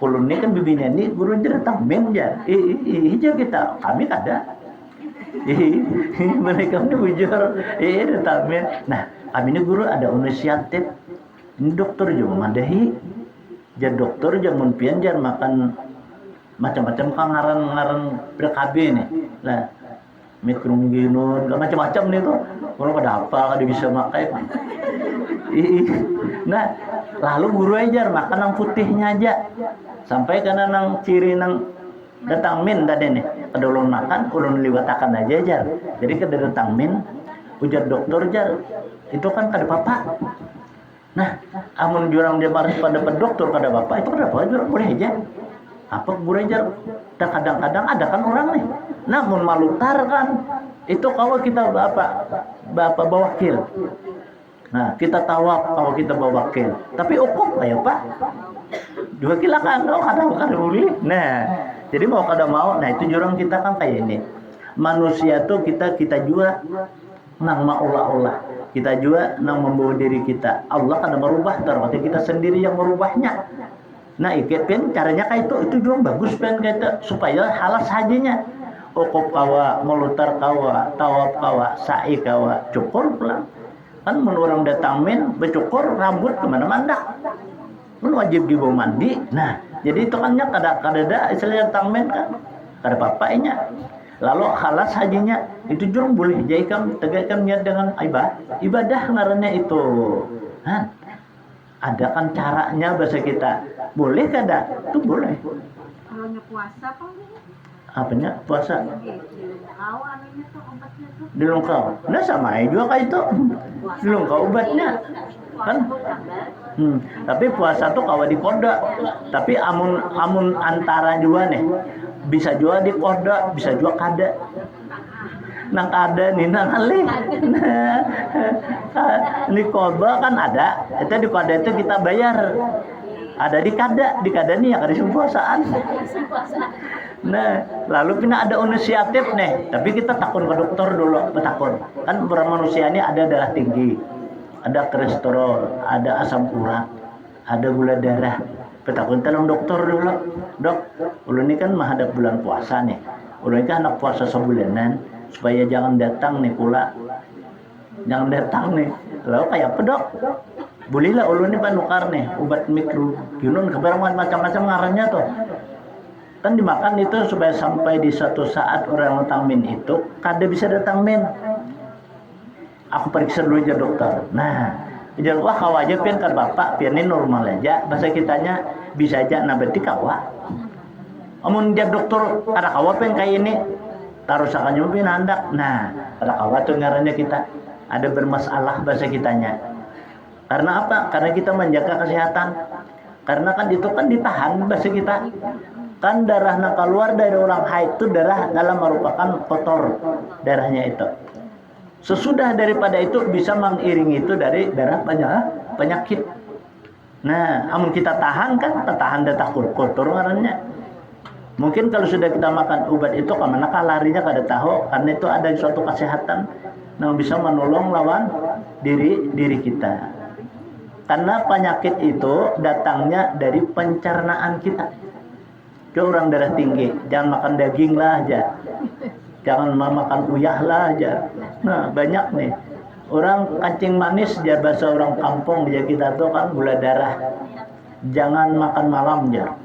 Kalau ini kan bibinian nih guru aja datang men jar. Hijau kita kami kada. Mereka ini bujur. Datang men. Nah kami ini guru ada inisiatif. Ini dokter juga madahi. Jar dokter jangan pian jar makan macam-macam kan ngaran PKB nih. Lah mikroginun macam-macam nih tuh. Kalau pada apa kada bisa makai. Nah, lalu guru ajar makan yang putihnya aja. Sampai karena nang ciri nang datang min tadi nih. Kada ulun makan, ulun liwatakan aja jar. Jadi kada datang min ujar dokter jar. Itu kan kada apa-apa. Nah, amun jurang dia baris pada dokter kada apa-apa, itu kada apa jurang boleh aja. Apa burajar dan kadang-kadang ada kan orang nih namun malutar kan itu kalau kita bapak bawakil. Nah kita tawaf kalau kita bawakil tapi ukur kayak pak juga kilakan kadang-kadang boleh. Nah jadi mau kada mau nah itu jurang kita kan kayak ini manusia tuh kita juga nang maulah kita juga nang membawa diri kita. Allah kada merubah terus kita sendiri yang merubahnya. Nah, ikan caranya kayak itu juga bagus pen kayak itu supaya halas hajinya. Okop kawa, melutar kawa, tawaf kawa, sa'i kawa, cukur pulang. Kan menurut datang men, bercukur rambut kemana-mana. Kan wajib dibawa mandi. Nah, jadi itu kannya kada ada istilahnya datang men kan, kada apa-apanya. Lalu halas hajinya itu juga boleh. Jadi kan tegakkan niat dengan ibadah ngarannya itu. Nah, ada kan caranya bahasa kita. Boleh kada? Itu boleh. Kalau puasa apa? Apanya? Puasa? Dilungkau anunya tuh obatnya tuh. Dilungkau. Nah sama aja juga kayak itu. Dilungkau obatnya. Kan? Tapi puasa tuh kawa di koda. Tapi amun antara juga nih. Bisa juga di koda, bisa juga kada. Nang kada nih nang alih. Di koda kan ada. Itu di koda itu kita bayar. Ada di kada nih ya kada puasaan. Nah, lalu kita ada inisiatif nih, tapi kita takut ke dokter dulu, betakun. Kan manusia ini ada darah tinggi, ada kolesterol, ada asam urat, ada gula darah. Betakun tolong dokter dulu. Dok, ulun ini kan menghadap bulan puasa nih. Ulun ini kan anak puasa sebulanan, supaya jangan datang nih pula. Jangan datang nih. Lalu kayak apa dok? Bolehlah ulun ini panukar nih obat mikroginun keberangan macam-macam ngarannya tuh kan dimakan itu supaya sampai di suatu saat orang datang min itu kada bisa datang min. Aku periksa dulu aja dokter. Nah jadi wah kawa aja pian kan bapak pian ini normal aja bahasa kitanya bisa aja nah berarti kawa amun dia dokter ada kawa pian kayak ini taruh sakanya pian handak. Nah ada kawa tuh ngarannya kita ada bermasalah bahasa kitanya. Karena apa? Karena kita menjaga kesehatan. Karena kan itu kan ditahan bahasa kita. Kan darah nak keluar dari orang haid itu darah dalam merupakan kotor darahnya itu. Sesudah daripada itu bisa mengiringi itu dari darah penyakit. Nah, amun kita tahan kan tahan datang kotor ngarannya. Mungkin kalau sudah kita makan obat itu kemana larinya kada tahu, karena itu ada suatu kesehatan yang bisa menolong lawan diri kita. Karena penyakit itu datangnya dari pencernaan kita. Ke orang darah tinggi, jangan makan daging lah aja, jangan makan uyah lah aja. Nah banyak nih orang kancing manis, dia bahasa orang kampung dia kita tuh kan gula darah. Jangan makan malam ya.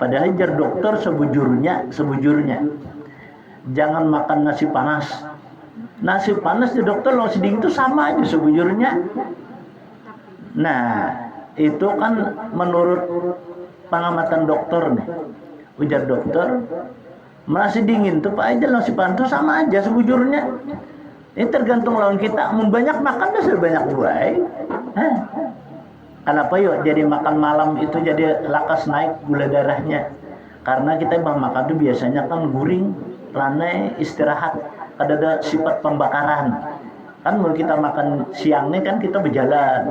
Padahal jar dokter sebujurnya jangan makan nasi panas. Nasi panas di dokter lo seding itu sama aja sebujurnya. Nah itu kan menurut pengamatan dokter nih. Ujar dokter, masih dingin tuh Pak aja nasi panas tuh sama aja sebujurnya. Ini tergantung lawan kita. Mau banyak makan dah banyak buai. Kenapa yuk jadi makan malam itu jadi lakas naik gula darahnya? Karena kita makan tuh biasanya kan guring, ranai, istirahat. Ada sifat pembakaran. Kan kalau kita makan siang nih kan kita berjalan.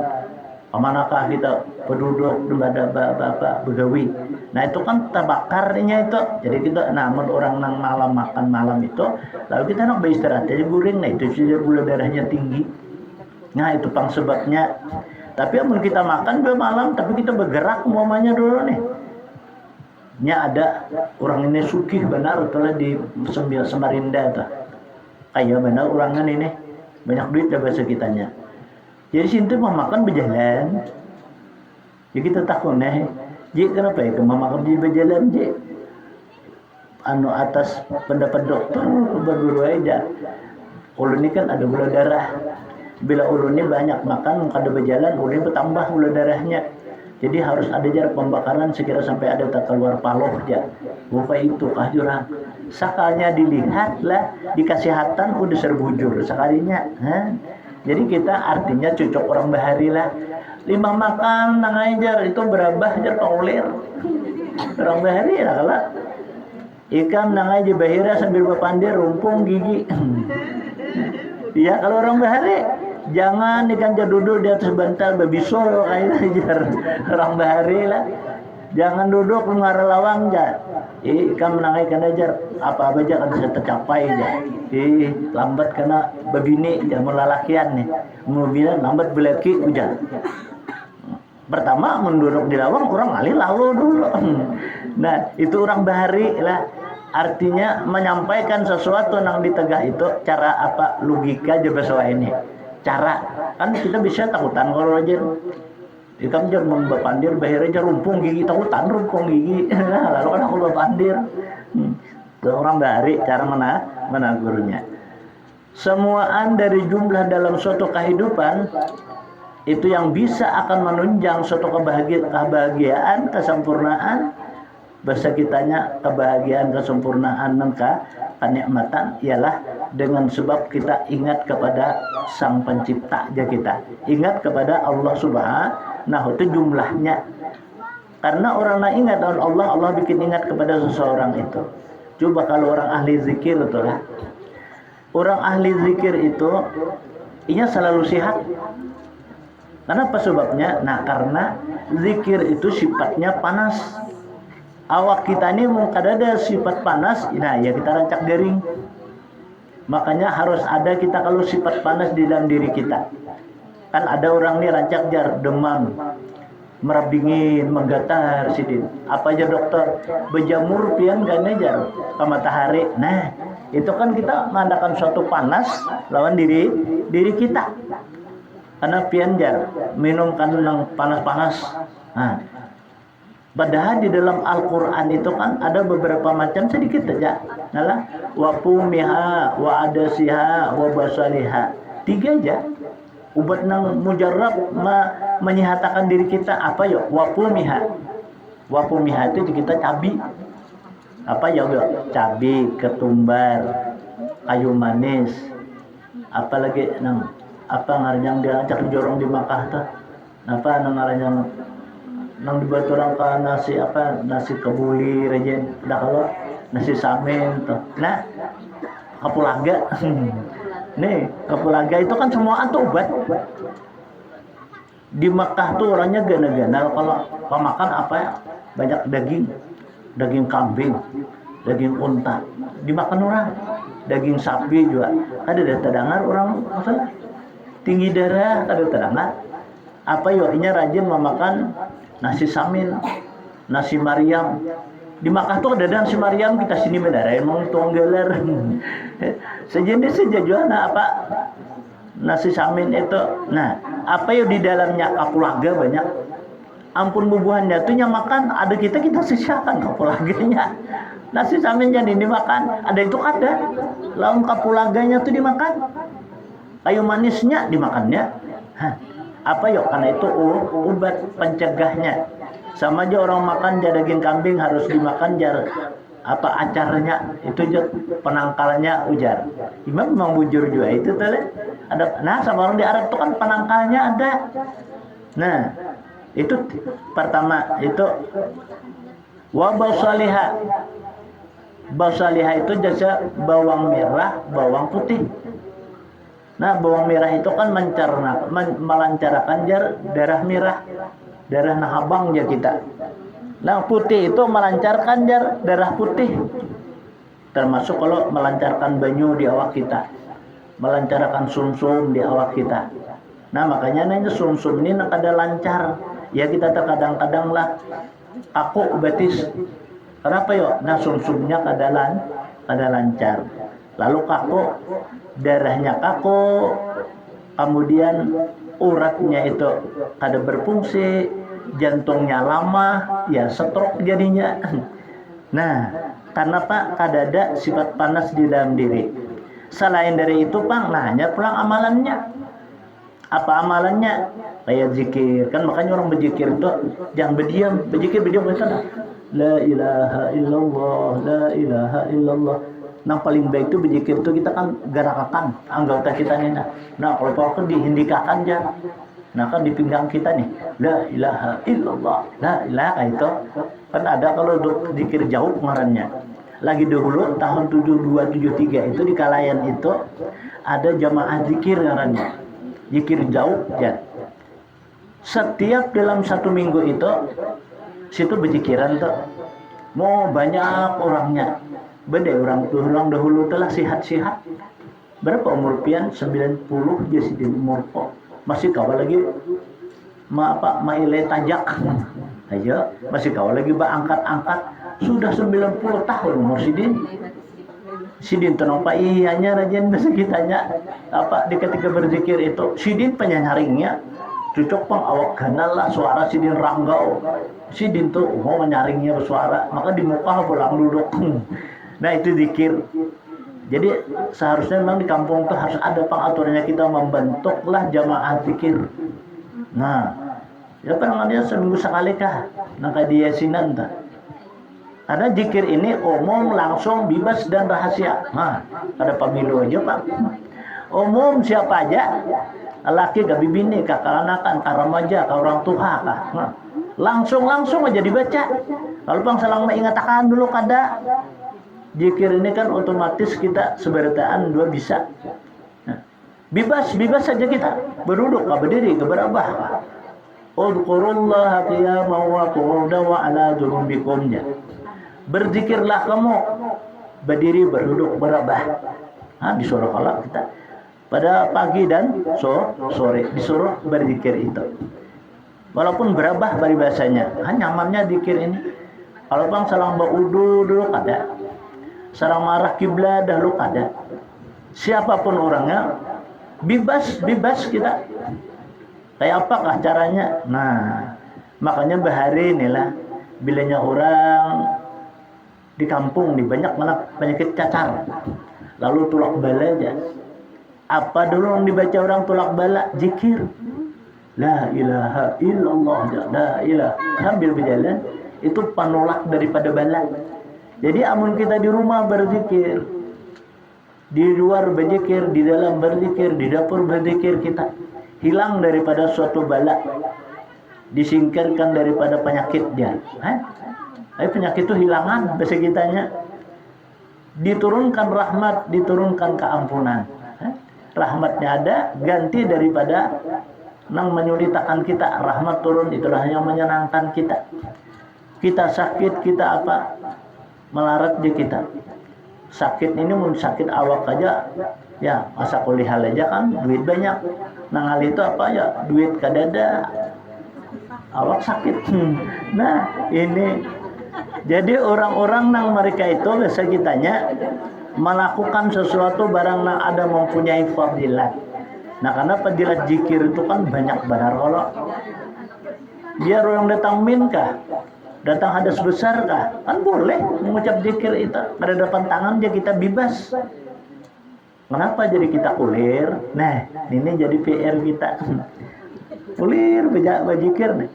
Kemanakah kita berduduk ada bapak begawi. Nah itu kan terbakarnya itu. Jadi kita namun orang nang malam makan malam itu, lalu kita nak beristirahat jadi guring. Nah itu saja gula darahnya tinggi. Nah itu pang sebabnya. Tapi amun kita makan malam tapi kita bergerak umpamanya dulu nih. Nya ada orang ini sugih benar itulah di Samarinda tuh. Kayak benar orangan ini banyak duit dah bahasa kitanya. Jadi sintu mau makan berjalan. Ya kita takut nih. Ji kenapa ya mau makan di berjalan ji? Anu atas pendapat dokter berburu aja. Ulu ini kan ada gula darah. Bila ulu ini banyak makan kada berjalan, ulu ini bertambah gula darahnya. Jadi harus ada jarak pembakaran sekira sampai ada tak keluar paloh aja. Bukan itu kahjuran. Sakalnya dilihatlah di kesehatan udah serbujur sekalinya. Jadi kita artinya cocok orang bahari lah. 5 makan nang ajar itu berabah ajar paulir. Orang bahari lah kalau ikan nang aja bahira sambil berpandir rumpung gigi. Iya kalau orang bahari jangan ikan jar duduk di atas bantal babisol kayak ajar orang bahari lah. Jangan duduk mengarah lawang jar. Ikan menangai kan ajar apa aja kan bisa tercapai aja. Lambat kena babini jangan melalakian nih. Mobilnya lambat belaki hujan. Pertama menduduk di lawang orang ngalih lalu dulu. Nah itu orang bahari lah. Artinya menyampaikan sesuatu yang ditegah itu cara apa logika aja bahasa ini. Cara kan kita bisa takutan kalau aja ikan jar membapandir bahir aja rumpung gigi takutan rumpung gigi. Nah, lalu kan aku bapandir. Orang bahari cara menagurnya. Semuaan dari jumlah dalam suatu kehidupan itu yang bisa akan menunjang suatu kebahagiaan, kesempurnaan. Bahasa kitanya kebahagiaan, kesempurnaan, dan kenikmatan ialah dengan sebab kita ingat kepada Sang Pencipta aja kita. Ingat kepada Allah Subhanahu itu jumlahnya. Karena orang nak ingat Allah, Allah bikin ingat kepada seseorang itu. Coba kalau orang ahli zikir itu lah. Orang ahli zikir itu ia selalu sehat. Kenapa sebabnya? Nah karena zikir itu sifatnya panas. Awak kita ini mau ada sifat panas, nah ya kita rancak garing. Makanya harus ada kita kalau sifat panas di dalam diri kita. Kan ada orang nih rancak jar demam, merap dingin, menggatar sidin. Apa aja dokter? Berjamur pian gak jar ke matahari. Nah itu kan kita mengadakan suatu panas lawan diri kita. Karena pian jar minum kan yang panas-panas. Nah, padahal di dalam Al-Quran itu kan ada beberapa macam sedikit saja. Nalah wapumiha, wa adasiha, wa basaliha. 3 aja. Ubat nang mujarab menyehatakan diri kita apa ya? Wapumiha. Wapumiha itu kita cabi. Apa ya? Cabi, ketumbar, kayu manis. Apalagi nang apa ngarang dia ajak jorong di Makkah tuh. Apa nang ngarang nang dibuat orang ka nasi apa, nasi kebuli rejin, dah kalau nasi samin tuh. Nah, kapulaga. Nih, kapulaga itu kan semua obat. Di Mekah tuh orangnya gana-gana kalau makan apa ya? Banyak daging kambing, daging unta. Dimakan orang. Daging sapi juga. Ada terdengar orang masalah tinggi darah, ada terdengar. Apa yo inya rajin memakan nasi samin, nasi Maryam. Di Makkah tuh ada nasi Maryam, kita sini benar emang tuang gelar. Sejenis sejajuana apa nasi samin itu. Nah, apa yo di dalamnya kapulaga banyak. Ampun bubuhannya tuh yang makan ada kita sisakan kapulaganya. Nasi saminnya dimakan, ada itu ada. Laun kapulaganya tuh dimakan. Kayu manisnya dimakannya. Hah. Apa yuk? Karena itu obat pencegahnya. Sama aja orang makan daging kambing harus dimakan jar apa acarnya itu jar penangkalnya ujar. Imam memang bujur juga itu tadi. Ada nah sama orang di Arab tuh kan penangkalnya ada. Nah, itu pertama itu wabau salihah. Bau salihah itu jasa bawang merah, bawang putih. Nah, bawang merah itu kan melancarkan darah merah, darah nahabang ya kita. Nah, putih itu melancarkan darah putih. Termasuk kalau melancarkan banyu di awak kita, melancarkan sumsum di awak kita. Nah, makanya nanya sumsum ini nak ada lancar. Ya kita terkadang-kadang lah aku betis. Kenapa yuk? Nah, sumsumnya kada lancar. Lalu kaku, darahnya kaku, kemudian uratnya itu kada berfungsi, jantungnya lama, ya stroke jadinya. Nah, karena Pak kada ada sifat panas di dalam diri. Selain dari itu Pak, hanya pulang amalannya. Apa amalannya? Kayak zikir. Kan makanya orang berzikir itu jangan berdiam, berzikir betul. La ilaha illallah, la ilaha illallah. Nah paling baik itu berzikir itu kita kan gerakan anggota kita nih. Nah kalau kan dihindikakan aja. Nah kan di pinggang kita nih, la ilaha illallah, la ilaha itu kan ada kalau zikir jauh ngarannya. Lagi dahulu tahun 7273 itu di Kalayan itu ada jamaah zikir ngarannya. Zikir jauh ya. Setiap dalam satu minggu itu situ berzikiran tuh. Mau banyak orangnya. Beda orang dahulu telah sihat-sihat. Berapa umur pian? 90 jadi di umur kok. Masih kawal lagi maile tajak. Ayo, masih kawal lagi angkat-angkat. Sudah 90 tahun umur Sidin tenang Pak iyanya rajin bahasa kitanya apa di ketika berzikir itu Sidin penyanyaringnya cocok pang awak ganal lah suara Sidin ranggau. Sidin tuh mau menyaringnya bersuara maka di muka pulang duduk. Nah itu zikir. Jadi seharusnya memang di kampung tuh harus ada pengaturannya kita membentuklah jamaah zikir. Nah, ya pernah dia seminggu sekali kah? Nangka dia sinan tak. Karena zikir ini umum, langsung, bebas dan rahasia. Nah, ada pemilu aja Pak. Umum siapa aja, laki gak bibini, kak kalanakan, kak remaja, kak orang tua, kak. Nah, langsung aja dibaca. Kalau Bang selang mengatakan dulu kada. Zikir ini kan otomatis kita seberataan dua bisa. Nah, bebas saja kita. Berduduk, berdiri, berabah. Udhkurullaha qiyaman wa qu'udan wa ala junubikum. Berzikirlah kamu berdiri, berduduk, berabah. Nah, disuruh kalau kita pada pagi dan sore disuruh berzikir itu. Walaupun berabah bahasanya, nyamannya zikir ini. Kalau Bang salang baudu dulu kada. Sarang marah kiblat dahulu kada. Siapapun orangnya bebas kita. Kayak apakah caranya? Nah, makanya bahari inilah bilanya orang di kampung nih banyak malah penyakit cacar. Lalu tulak bala aja. Apa dulu yang dibaca orang tulak bala? Zikir. La ilaha illallah, la ilaha. Sambil berjalan itu penolak daripada bala. Jadi amun kita di rumah berzikir, di luar berzikir, di dalam berzikir, di dapur berzikir kita hilang daripada suatu bala. disingkirkan daripada penyakitnya. Tapi penyakit itu hilangan bahasa kitanya. Diturunkan rahmat, diturunkan keampunan. Rahmatnya ada, ganti daripada nang menyulitakan kita. Rahmat turun, itulah yang menyenangkan kita. Kita sakit, kita apa? Melarat di kita. Sakit ini mun sakit awak aja, ya masa kulihal aja kan duit banyak. Nang hal itu apa ya? Duit kadada. Awak sakit. Nah, ini jadi orang-orang nang mereka itu biasa kitanya melakukan sesuatu barang nang ada mempunyai fadilat. Nah, karena fadilat zikir itu kan banyak benar. Kalau biar orang datang minkah, datang hadas besar kah, kan boleh mengucap zikir itu. Pada depan tangan dia kita bebas. Kenapa jadi kita kulir? Nah, ini jadi PR kita. Kulir berzikir nih.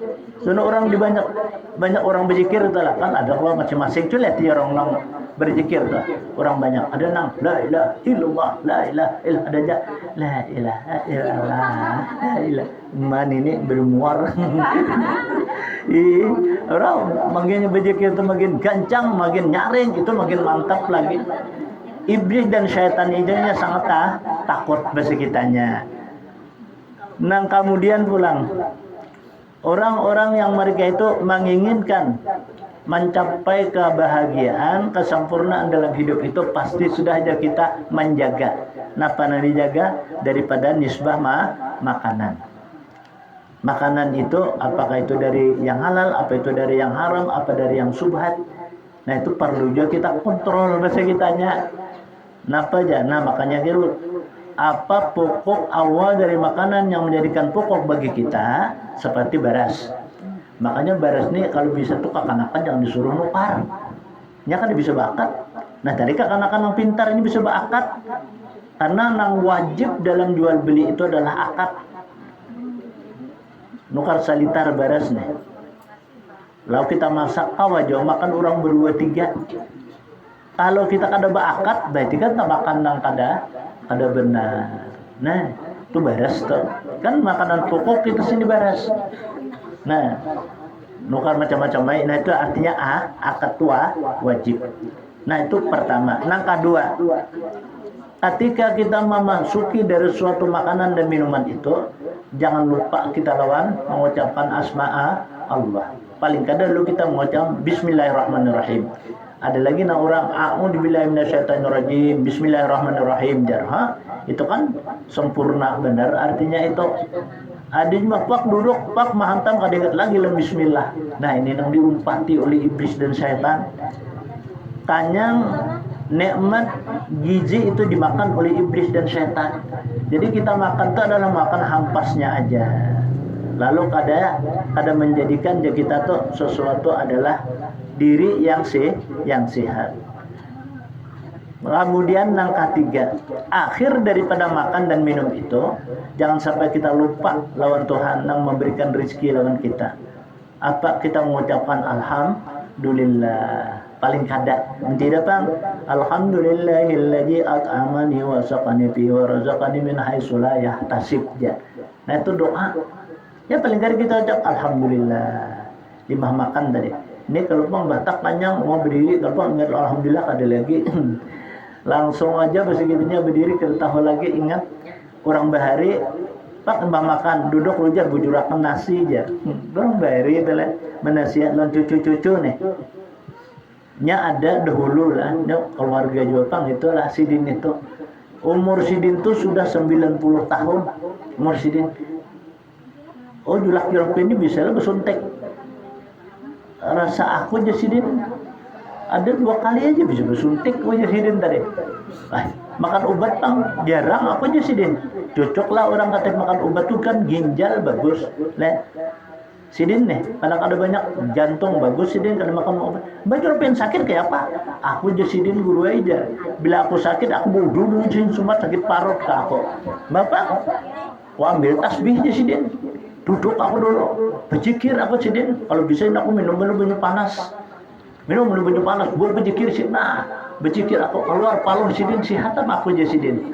Soalnya orang di banyak orang berzikir itu lah kan ada orang masing-masing tuh lihat ya orang berzikir tuh orang banyak ada nang la ilaha illallah la ilaha illallah ada aja la ilaha illallah la ilaha man ini bermuar. Orang makin berzikir itu makin gancang, makin nyaring, itu makin mantap lagi. Iblis dan syaitan idenya sangat takut bahasa kitanya. Nang kemudian pulang orang-orang yang mereka itu menginginkan mencapai kebahagiaan, kesempurnaan dalam hidup itu pasti sudah aja kita menjaga. Napa dijaga daripada nisbah makanan. Makanan itu apakah itu dari yang halal, apa itu dari yang haram, apa dari yang subhat. Nah itu perlu juga kita kontrol bahasa kitanya. Napa aja? Nah makanya gitu. Apa pokok awal dari makanan yang menjadikan pokok bagi kita seperti beras. Makanya beras ini kalau bisa tuh kakak-kakak jangan disuruh nukar. Nya kan bisa bakat. Nah tadi kakak-kakak yang pintar ini bisa bakat. Karena yang wajib dalam jual beli itu adalah akad. Nukar salitar beras nih. Lalu kita masak awajo makan orang berdua tiga. Kalau kita kada berakad berarti kan tak makan nang kada benar. Nah, itu beras tuh. Kan makanan pokok itu sini beras. Nah, nukar macam-macam baik. Nah, itu artinya akad tua wajib. Nah, itu pertama. Nang kedua, ketika kita memasuki dari suatu makanan dan minuman itu, jangan lupa kita lawan mengucapkan asma'a Allah. Paling kadang dulu kita mengucap Bismillahirrahmanirrahim. Ada lagi orang a'udzubillahi minasyaitonirrajim bismillahirrahmanirrahim jar. Itu kan sempurna benar artinya itu. Ada juga pak duduk pak mahantam kadang lagi lem bismillah. Nah ini yang diumpati oleh iblis dan syaitan. Kanyang nikmat gizi itu dimakan oleh iblis dan syaitan. Jadi kita makan itu adalah makan hampasnya aja. Lalu kada menjadikan kita tuh sesuatu adalah diri yang sehat. Kemudian yang ketiga, akhir daripada makan dan minum itu jangan sampai kita lupa lawan Tuhan yang memberikan rezeki lawan kita. Apa kita mengucapkan alhamdulillah paling kada tidak bang alhamdulillahilladzi at'amani wa saqani fi wa razaqani min haitsu la yahtasib. Nah itu doa. Ya paling kali kita ucap alhamdulillah. Limah makan tadi. Ini kalau bang Batak panjang mau berdiri, kalau bang ingat alhamdulillah ada lagi. Langsung aja bersegitunya berdiri kita tahu lagi ingat orang bahari pak mbah makan duduk rujak bujurakan nasi aja. Orang bahari itu lah menasihat lawan cucu-cucu nih. Nya ada dahulu lah, keluarga Jepang itulah Sidin itu. Umur Sidin itu sudah 90 tahun. Umur Sidin. Oh julak jeruk ini bisa lah bersuntik. Rasa aku aja Sidin ada 2 kali aja bisa bersuntik aja Sidin tadi. Makan obat bang jarang aku aja Sidin. Cocoklah orang kata makan obat tuh kan ginjal bagus. Nah, Sidin nih, kalau ada banyak jantung bagus Sidin kalau makan obat. Baju pengen sakit kayak apa? Aku aja Sidin guru aja. Bila aku sakit aku bodoh Sidin cuma sakit parut ke aku. Bapak, aku ambil tasbih aja Sidin. Duduk aku dulu, berzikir aku Sidin. Kalau bisa aku minum banyak panas. Minum banyak panas, gue berzikir Sidin. Nah, berzikir aku keluar palung Sidin sihatan aku aja Sidin.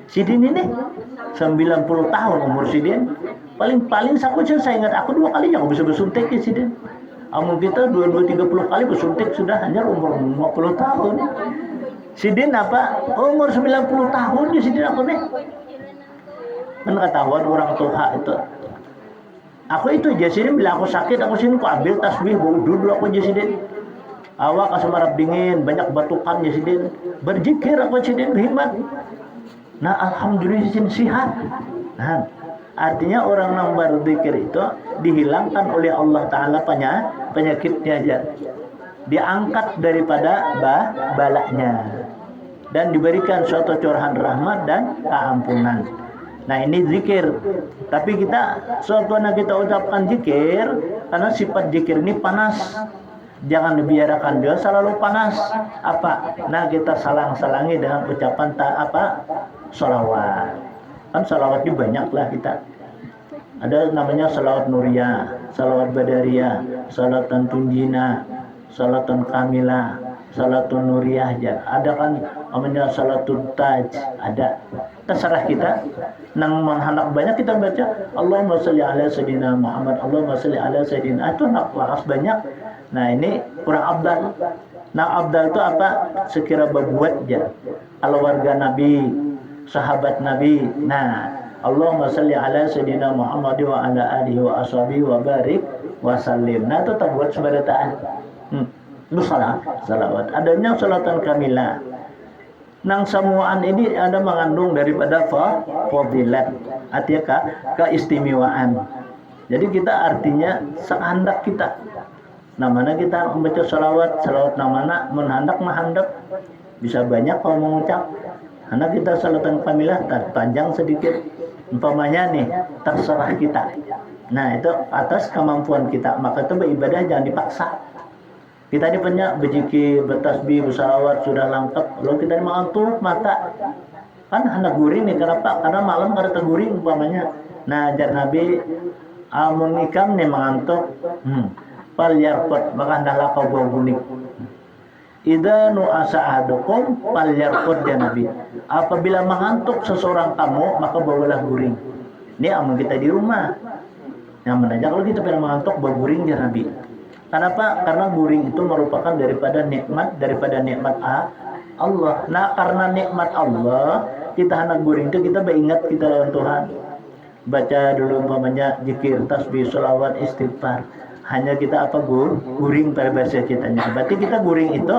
Sidin ini 90 tahun umur Sidin. Paling saku saya ingat aku 2 kalinya aku bisa bersuntik ya sidin. Amun kita 22-30 kali bersuntik sudah hanya umur 50 tahun. Sidin apa? Umur 90 tahun ya sidin aku nih. Kan ketahuan orang tua itu. Aku itu aja sidin bila aku sakit aku sini aku ambil tasbih bau dulu aku aja sidin. Awak asmarap dingin banyak batukan ya sidin. Berzikir aku sidin hikmat. Nah alhamdulillah sidin sehat. Nah, artinya orang yang berzikir itu dihilangkan oleh Allah Ta'ala penyakitnya aja. Diangkat daripada balaknya. Dan diberikan suatu curahan rahmat dan keampunan. Nah ini zikir. Tapi kita suatu kita ucapkan zikir, karena sifat zikir ini panas. Jangan dibiarkan dia selalu panas. Apa? Nah kita salang-salangi dengan ucapan sholawat. Kan salawatnya banyak lah kita. Ada namanya salawat nuriyah, salawat badariyah, salatan tunjina, salatan kamilah, salatun nuriyah aja. Ada kan namanya salatun taj, ada. Terserah kita. Nang menghanap banyak kita baca Allahumma sholli ala sayyidina Muhammad, Allahumma sholli ala sayyidina. Itu nak laras banyak. Nah ini kurang abdal. Nah abdal itu apa? Sekira berbuat aja. Kalau warga Nabi, sahabat Nabi. Nah, Allahumma salli ala sayyidina Muhammad wa ala alihi wa ashabihi wa barik wa sallim. Nah, itu terbuat sebagai taat. Itu salawat. Adanya salatan kamilah. Nang semuaan ini ada mengandung daripada fadilat. Artinya keistimewaan. Jadi kita artinya sehandak kita. Namanya kita membaca salawat namanya menghandak bisa banyak kalau mengucap. Karena kita salatan kamilah panjang sedikit. Umpamanya nih, terserah kita. Nah itu atas kemampuan kita. Maka itu beribadah jangan dipaksa. Kita ini punya berzikir, bertasbih, bersalawat sudah lengkap. Lalu kita mengantuk mata. Kan hendak guring nih, kenapa? Karena malam kada terguring umpamanya. Nah jar Nabi amun ikam nih mengantuk. Pal yarqut, maka hendaklah kau bau guning. Idza nu'asa ahadukum falyarqud ya Nabi. Apabila mengantuk seseorang kamu, maka bawalah guring. Ini amun kita di rumah. Yang menanya kalau kita pernah mengantuk bawa guring ya Nabi. Kenapa? Karena guring itu merupakan daripada nikmat Allah. Nah, karena nikmat Allah, kita hendak guring itu kita beringat kita lawan Tuhan. Baca dulu umpamanya zikir, tasbih, sholawat, istighfar. Hanya kita guring pada bahasa kitanya. Berarti kita guring itu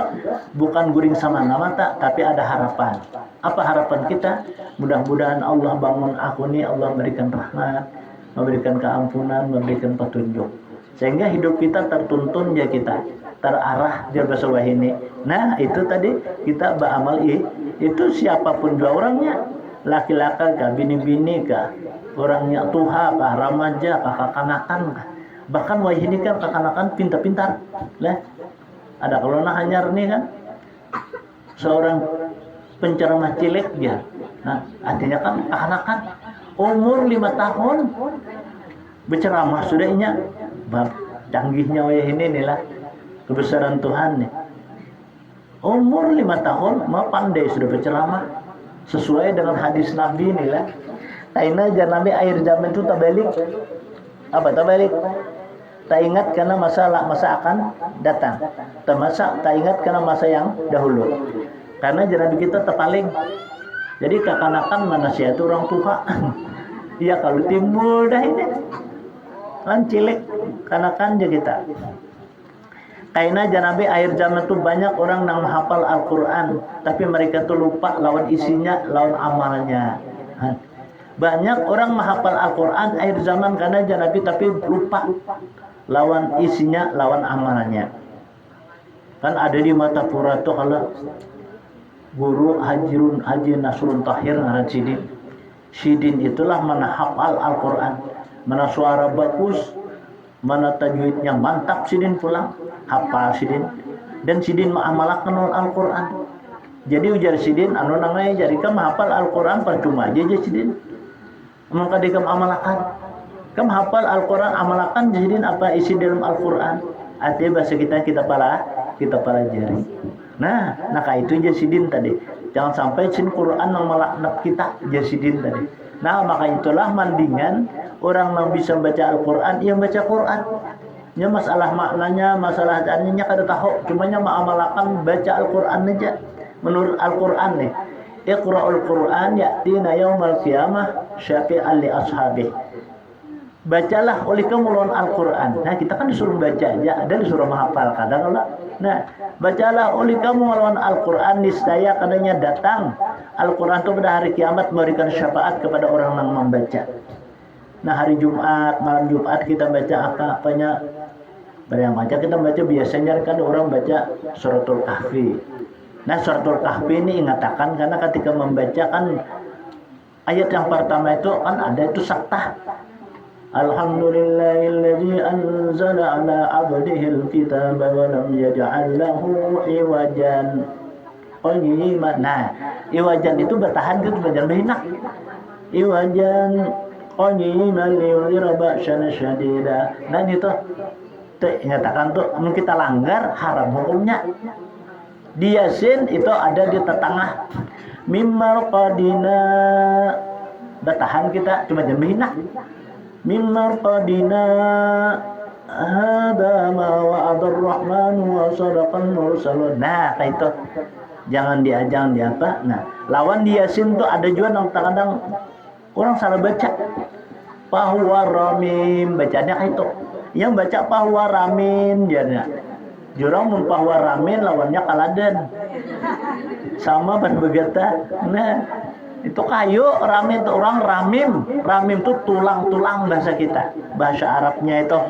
bukan guring sama mata, tapi ada harapan. Apa harapan kita? Mudah-mudahan Allah bangun aku nih, Allah memberikan rahmat, memberikan keampunan, memberikan petunjuk. Sehingga hidup kita tertuntun ya kita terarah di bahasa ini. Nah itu tadi kita beramal itu siapapun juga orangnya, laki-laki kah, bini-bini kah, orangnya tuha kah, remaja kah, kakanakan kah. Bahkan wah ini kan kakanakan pintar-pintar lah. Ada kalau nah hanyar nih kan seorang penceramah cilik ya. Nah artinya kan kakanakan umur 5 tahun berceramah sudah inya bab canggihnya wah ini nih lah kebesaran Tuhan nih. Umur 5 tahun mau pandai sudah berceramah sesuai dengan hadis Nabi nih lah. Karena jangan Nabi akhir zaman itu tabalik. Apa tabalik? Tak ingat karena masa akan datang. Tak ingat karena masa yang dahulu. Karena Nabi kita terpaling. Jadi kekanakan manusia itu orang tua. Iya kalau timbul dah ini. Kan cilik kanakan aja kita. Karena Nabi akhir zaman itu banyak orang yang menghafal Al-Quran. Tapi mereka tuh lupa lawan isinya, lawan amalnya. Banyak orang menghafal Al-Quran akhir zaman karena Nabi tapi lupa lawan isinya, lawan amalannya. Kan ada di Matapura tuh kalau guru Haji Nasrun Tahir ngaran Sidin. Sidin itulah mana hafal Al-Quran, mana suara bagus, mana tajwidnya mantap Sidin pulang, hafal Sidin. Dan Sidin mengamalkan Al-Quran. Jadi ujar Sidin, anu namanya jadi kamu hafal Al-Quran percuma aja Sidin. Maka dia kamu amalkan. Kamu hafal Al-Quran, amalkan jadiin apa isi dalam Al-Quran. Artinya bahasa kita pelajari. Nah itu jasidin tadi. Jangan sampai sin Quran yang melaknat kita jasidin tadi. Nah maka itulah mandingan orang yang bisa baca Al-Quran, ia baca Quran. Ya masalah maknanya, masalah artinya kada tahu. Cumanya mengamalkan baca Al-Quran aja. Menurut Al-Quran nih, Iqra'ul Quran ya'tina yaumal qiyamah syafi'an li ashabih. Bacalah oleh kamu lawan Al-Quran. Nah kita kan disuruh baca aja, ada disuruh menghafal kadang lah. Nah bacalah oleh kamu lawan Al-Quran, niscaya kadangnya datang Al-Quran itu pada hari kiamat memberikan syafaat kepada orang yang membaca. Nah hari Jumat, malam Jumat kita baca apanya? Yang baca kita baca biasanya kan orang baca suratul kahfi. Nah suratul kahfi ini ingatakan karena ketika membaca kan ayat yang pertama itu kan ada itu saktah. Alhamdulillahilladzi anzala ala abdihil kitaba wa lam yaj'al lahu iwajan. Qayyiman. Nah, iwajan itu bertahan gitu belajar behinak. Iwajan qayyiman liyudhira ba'san syadida. Nah itu nyatakan tuh kita langgar haram hukumnya. Di Yasin itu ada di tetangah mimmal qadina bertahan kita cuma jangan behinak. Mimmal qadina hada ma wa'adar rahman wa sadaqal mursalun. Nah kayak itu jangan di apa. Nah lawan di Yasin tuh ada juga yang kadang orang salah baca bahwa ramim bacanya kayak itu. Yang baca bahwa ramin jadinya jurang mempahwa ramin lawannya kaladen sama pada begata. Nah itu kayu ramin itu orang ramim itu tulang bahasa kita, bahasa Arabnya itu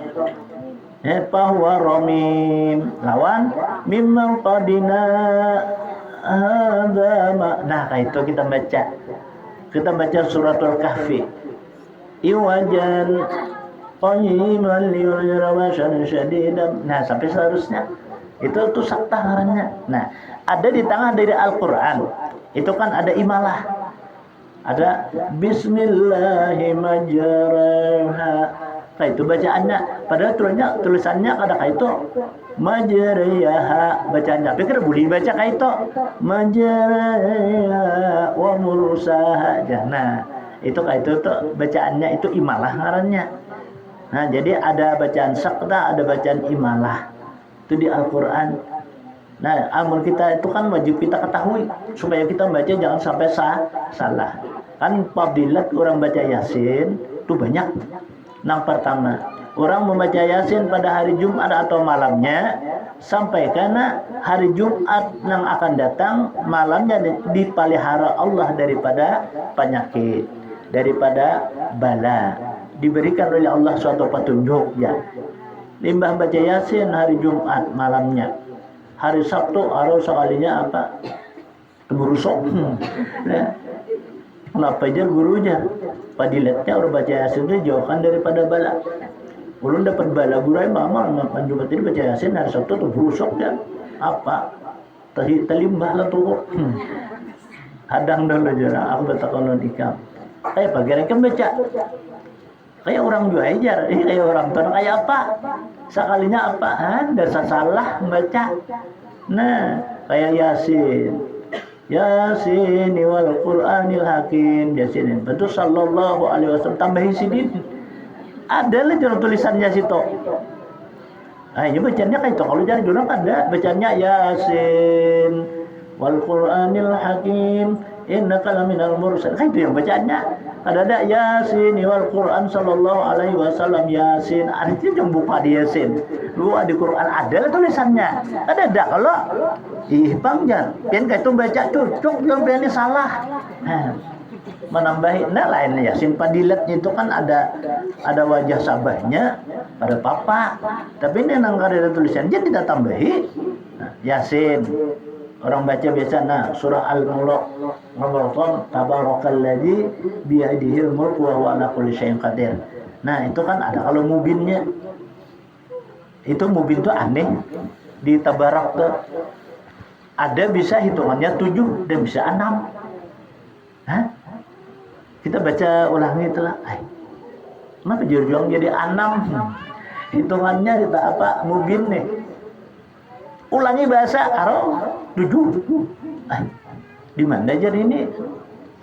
bahwa ramim lawan mimmal qadina hadama. Nah kayak itu kita baca suratul kahfi iwajan qayyiman liyudhira ba'san syadidan. Nah sampai seterusnya itu saktah ngarannya. Nah ada di tengah dari Al-Quran itu kan ada imalah, ada Bismillahirrahmanirrahim. Nah itu bacaannya, padahal tulisannya ada kayak itu majriyaha bacaannya. Tapi kan boleh baca kayak itu majriyaha wa mursaha. Nah itu kayak itu tuh bacaannya itu imalah ngarannya. Nah jadi ada bacaan sakta, ada bacaan imalah itu di Al-Quran. Nah amal kita itu kan wajib kita ketahui supaya kita baca jangan sampai salah. Kan fadilat orang baca Yasin itu banyak. Yang pertama, orang membaca Yasin pada hari Jumat atau malamnya sampai karena hari Jumat yang akan datang malamnya dipelihara Allah daripada penyakit, daripada bala, diberikan oleh Allah suatu petunjuk ya. Limbah baca Yasin hari Jumat malamnya, hari Sabtu harus sekalinya apa? Berusok. Nah, kenapa aja gurunya? Fadilatnya orang baca Yasin itu jauhkan daripada bala. Ulun dapat bala gurai mama Jumat ini baca Yasin hari Sabtu tuh berusok ya. Apa? Talimbah lah tuh. Hadang dulu aja. Aku bertakon ikam. Kayak pagi kan baca. Kayak orang juga ajar, kayak orang tua kayak apa? Sekalinya apa? Dasar salah membaca. Nah, kayak Yasin. Yasin wal Qur'anil Hakim. Yasin. Betul sallallahu alaihi wasallam tambahin sidin. Ada lah jalan tulisannya situ. Nah, ini bacanya kayak itu. Kalau jangan jurang ada bacanya Yasin wal Qur'anil Hakim. Innaka laminal mursalin. Kan itu yang bacanya. Ada Yasin wal Quran sallallahu alaihi wasallam. Yasin artinya yang buka di Yasin. Lu di Quran ada tulisannya. Ada kalau panjang. Pian kayak itu baca cocok yang pian ini salah. Menambahi lain Yasin padilatnya itu kan ada wajah sabahnya pada papa. Tapi ini nang ada tulisan jadi kita tambahi Yasin. Orang baca biasa surah Al-Mulk tabarakalladzi biyadihil mulku wa huwa ala kulli syai'in qadir. Nah, itu kan ada kalau mubinnya. Itu mubin itu aneh di tabarak tuh. Ada bisa hitungannya 7 dan bisa 6. Kita baca ulangi itulah. Kenapa juang jadi 6? Hitungannya kita apa? Mubin nih. Ulangi bahasa karo 7. Di mana jadi ini?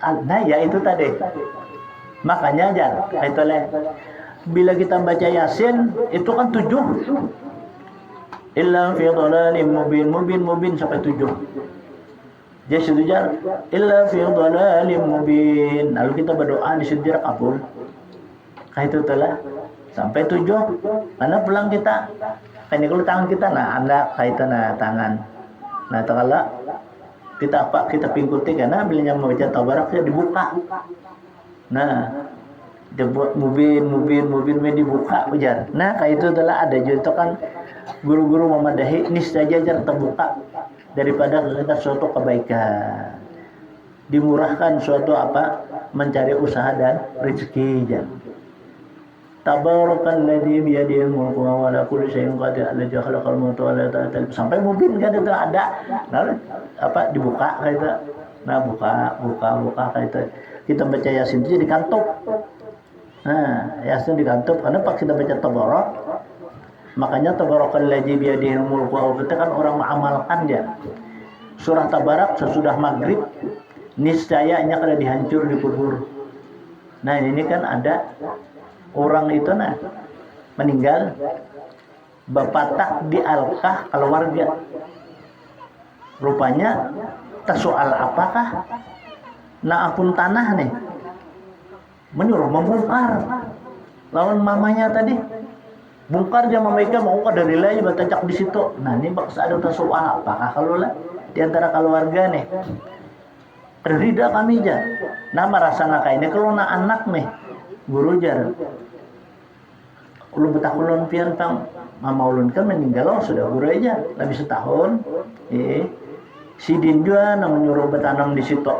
Nah ya itu tadi. Makanya aja itu bila kita baca Yasin itu kan 7. Illa fi dhalalin mubin sampai 7. Jadi setujar illa fi dhalalin mubin. Lalu kita berdoa di situ kabul. Kayak itu telah sampai 7. Karena pulang kita kayaknya kalau tangan kita ada kaitan tangan. Nah, kalau kita pingkuti karena bila yang membaca tabarak dibuka. Nah, dibuat mubin dibuka ujar. Nah, kayak itu adalah ada juga kan guru-guru memadahi ini saja jar terbuka daripada kita suatu kebaikan. Dimurahkan suatu mencari usaha dan rezeki jar. Tabarakalladzi biyadihil mulku wa ala kulli syai'in qadir alladzi khalaqal mauta wal hayata sampai mubin kan itu ada. Nah, dibuka kayak itu. Nah, buka kayak itu. Kita baca Yasin itu jadi kantuk. Nah, Yasin dikantuk karena pas kita baca tabarak makanya tabarakalladzi biyadihil mulku itu kan orang mengamalkan dia. Surah Tabarak sesudah maghrib niscayanya kada dihancur di kubur. Nah, ini kan ada orang itu meninggal bapatak di alkah keluarga. Rupanya tersoal apakah apun tanah nih menyuruh membongkar lawan mamanya tadi bongkar aja mereka mau dari lain batajak di situ. Nah, ini baksa ada tersoal apakah kalau di antara keluarga nih terhida kami aja merasa ini kalau anak nih guru jar ulun betakulun pian tang mama ulun kan meninggal sudah guru aja lebih setahun. Sidin juga menyuruh bertanam di situ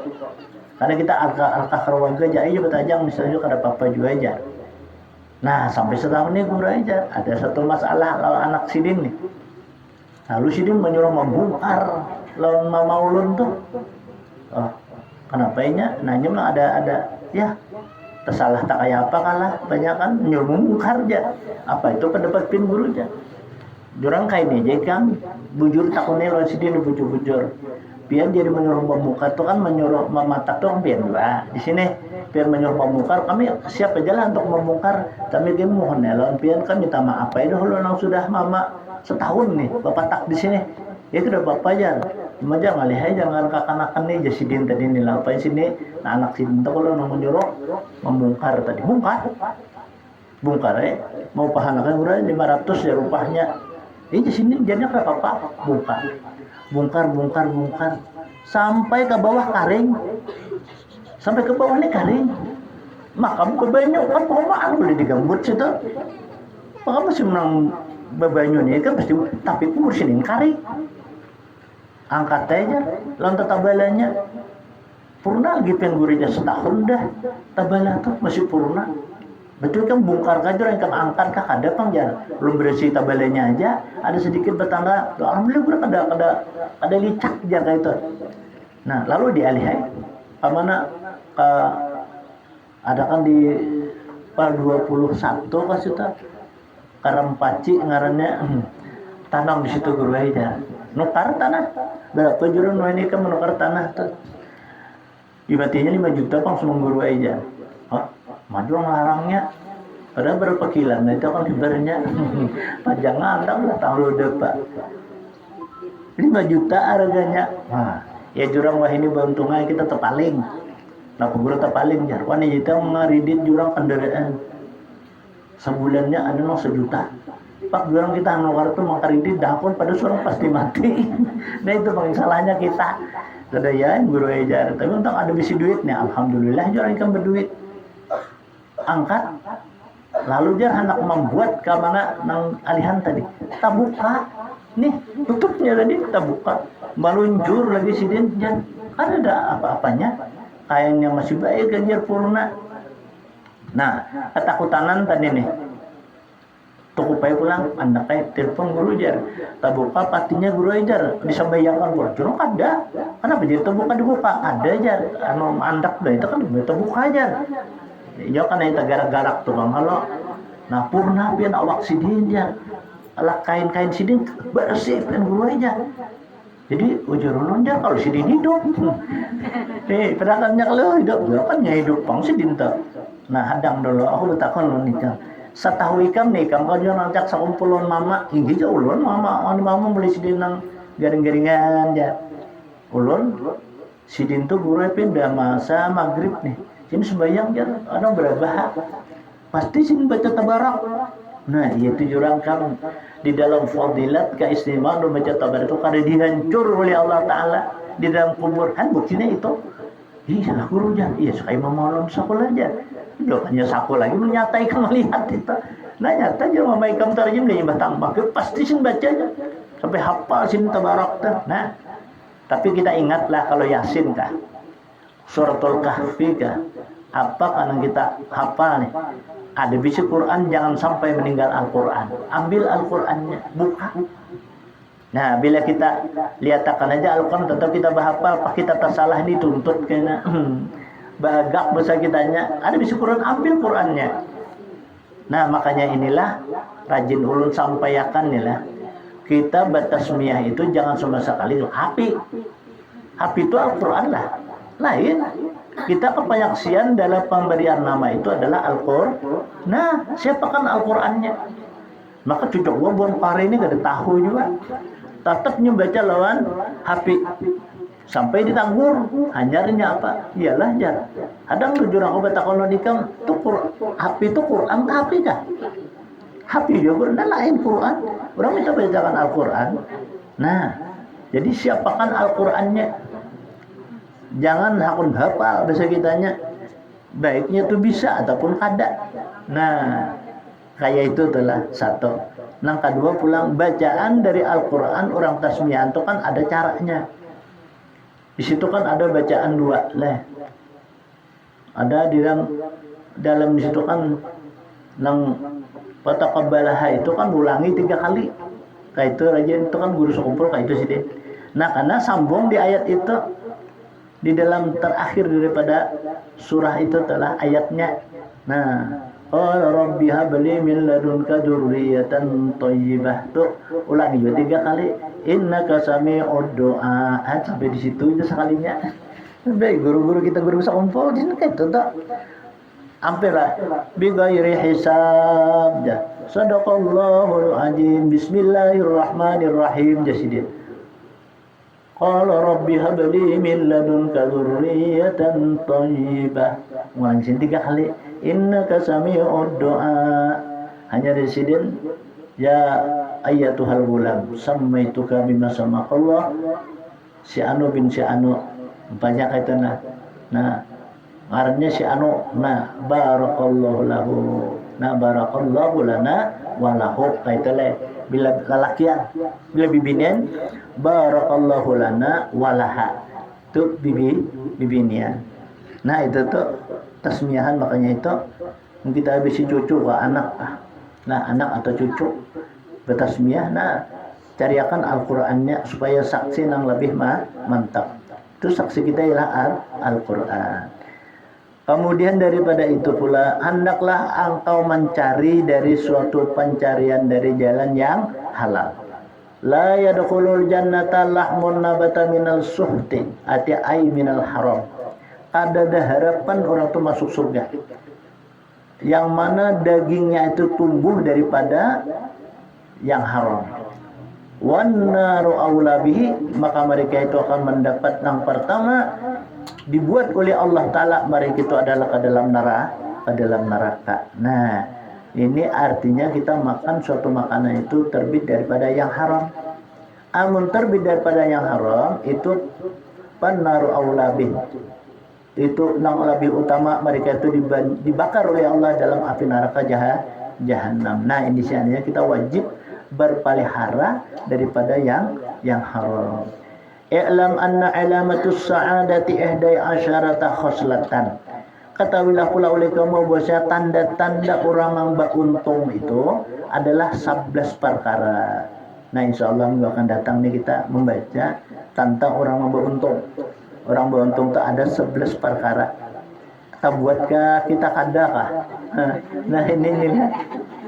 karena kita alka keluarga aja betajang misalnya kada apa-apa juga aja. Nah, sampai setahun ini guru aja ada satu masalah lawan anak Sidin nih. Lalu Sidin menyuruh membongkar lawan mama ulun tuh. Kenapa nya nanya ada ya tersalah tak kayak apa kalah banyak kan menyuruh membongkar aja. Apa itu pendapat pin guru aja. Jurang kayak ini aja kan bujur takutnya lawan Sidin bujur-bujur. Pian jadi menyuruh membongkar tuh kan menyuruh mematak tuh pian dua. Di sini pian menyuruh membongkar kami siap aja lah untuk membongkar. Kami dia mohon lawan pian kan minta maaf aja dulu nang sudah mama setahun nih bapak tak di sini. Ya sudah bapak aja. Cuma jangan lihat jangan kakak-kakak nih Sidin tadi nih lapain sini. Nah, anak Sidin tuh kalau nang menyuruh membongkar tadi bongkar mau pahanakan udah 500 ya rupanya. Di sini jadinya apa bongkar sampai ke bawah karing. Sampai ke bawah nih karing. Makam ke banyu kan perumahan boleh digambut situ. Maka masih menang bebanyu nih kan pasti tapi umur sini karing. Angkat aja lontar tabalannya. Purna lagi pengen gurihnya setahun dah. Tabala tuh masih purna. Betul kan bongkar kajur yang kan angkat kah ada pang jar belum bersih tabalenya aja ada sedikit bertanda alhamdulillah ada licak jar kayak itu. Nah, lalu dialihai mana ada kan di par 21 kasih ta Karampaci ngarannya tanam di situ guru aja nukar tanah berapa jurun ini kan menukar tanah tuh ibatinya 5 juta pang semua guru aja. Madu larangnya ada berapa kilan, nah itu kan sebenarnya panjang ngandang lah tahu udah Pak 5 juta harganya. Nah, ya jurang wah ini beruntungnya kita terpaling. Nah, guru terpaling jar. Wah, ini kita ngaridit jurang kendaraan. Sebulannya ada 1 juta. Pak jurang kita nukar tuh mengkaridit dahpun pada suara pasti mati. Nah, itu salahnya kita. Kedayan guru ajar. Tapi untuk ada bisi duitnya, alhamdulillah jurang ikan berduit. Angkat lalu dia hendak membuat ke mana nang alihan tadi kita buka nih tutupnya tadi kita buka meluncur lagi Sidin dan ada apa-apanya kayaknya masih baik ganjar purna. Nah, ketakutanan tadi nih tukupai pulang anda kayak telepon guru jar tabuka patinya guru ajar disampaikan guru curang ada kenapa jadi dibuka ada jar anu andak dah itu kan terbuka aja. Ya kan yang garak-garak tuh bang kalau nah purna pian awak Sidin ya ala kain-kain Sidin bersih pian guru aja jadi ujar ulun ya kalau Sidin hidup pedakannya kalau hidup ya kan hidup bang Sidin tuh Nah hadang dulu aku bertakon lo nikam. Satahu ikam nih kam kau jangan ajak sakumpulon mama tinggi jauh ulun mama beli sidin nang garing-garingan ya. Ulun sidin tuh guru pindah masa maghrib nih. Sini sembayang ya ada berapa? Pasti sini baca tabarak. Nah itu jurang kamu di dalam fadilat keistimewaan baca tabarak itu karena dihancur oleh Allah Taala di dalam kubur kan buktinya itu. Iya lah gurunya, iya sekali memolong sekolah aja. Doanya saku lagi menyatai kamu lihat itu. Nah nyata aja mama ikam tarjim dari batang bakir pasti sin bacanya sampai hafal sin tabarak tuh. Nah tapi kita ingatlah kalau Yasin kah, suratul kahfi kah, apa karena kita hafal nih. Ada bisi Quran jangan sampai meninggal Al-Quran. Ambil Al-Qurannya, buka. Nah, bila kita lihatkan aja Al-Quran tetap kita bahapal, apa kita tersalah dituntut kena bagak besar kitanya. Ada bisi Quran, ambil Qurannya. Nah, makanya inilah rajin ulun sampaikan inilah. Kita batasmiyah itu jangan sama sekali hapi. Hapi itu Al-Quran lah. Lain. Kita kepenyaksian dalam pemberian nama itu adalah Al-Quran. Nah, siapakan Al-Qurannya? Maka cucuk gua buat pare ini gak ada tahu juga. Tetap baca lawan hapi. Sampai ditanggur. Hanyarnya apa? Iyalah jar. Kadang jurang obat kalau nikam tuh hapi itu Quran ke hapi kah? Hapi juga nah lain Quran. Orang minta bacakan Al-Quran. Nah, jadi siapakan Al-Qurannya? Jangan hakun hafal bahasa kitanya. Baiknya itu bisa ataupun kada. Nah, kayak itu adalah satu. Yang kedua pulang bacaan dari Al-Quran orang tasmiyah itu kan ada caranya. Di situ kan ada bacaan dua lah. Ada di dalam di situ kan nang pataqabbalaha itu kan ulangi 3 kali. Kayak itu aja itu kan guru sekumpul kayak itu sih deh. Nah, karena sambung di ayat itu di dalam terakhir daripada surah itu adalah ayatnya. Nah, qala rabbi habli min ladunka dzurriyyatan thayyibah. Tuh ulangi juga 3 kali. Innaka sami'ud du'a. Sampai di situ aja sekalinya. Baik guru-guru kita guru sekumpul di sini kayak itu tuh. Ampelah bi ghairi hisab. Sadaqallahul azim. Bismillahirrahmanirrahim jasidin. Qala rabbi habli min ladunka dzurriyyatan thayyibah. Ulang 3 kali. Innaka sami'ud du'a. Hanya residin ya ayyatuhal gulam sammaituka bima samaqallah si anu bin si anu banyak kaitana. Nah, artinya si anu barakallahu lahu. Barakallahu lana wa lahu kaitale. Bila lalakian, bila bibinian barakallahu lana walaha itu bibinian. Nah itu tuh tasmiyahan makanya itu kita habis cucu ke anak. Nah anak atau cucu bertasmiyah. Nah cariakan Al-Qur'annya supaya saksi yang lebih mantap. Itu saksi kita ialah Al-Qur'an. Kemudian daripada itu pula hendaklah engkau mencari dari suatu pencarian dari jalan yang halal. La yadkhulul jannata lahmun nabata minal suhti ay minal haram. Ada harapan orang itu masuk surga yang mana dagingnya itu tumbuh daripada yang haram. Wan naru aula bihi, maka mereka itu akan mendapat yang pertama dibuat oleh Allah Ta'ala mereka itu adalah ke dalam neraka. Nah ini artinya kita makan suatu makanan itu terbit daripada yang haram. Amun terbit daripada yang haram itu pannaru aulabih, itu yang lebih utama mereka itu dibakar oleh Allah dalam api neraka jahanam. Nah ini sebenarnya kita wajib berpelihara daripada yang haram. I'lam anna alamatus sa'adati ihdai asyarata khoslatan. Ketahuilah pula oleh kamu bahwa tanda-tanda orang yang beruntung itu adalah 11 perkara. Nah insyaallah minggu akan datang nih kita membaca tentang orang yang beruntung. Orang beruntung itu ada 11 perkara. Kita buatkah, kita kadakah? Nah ini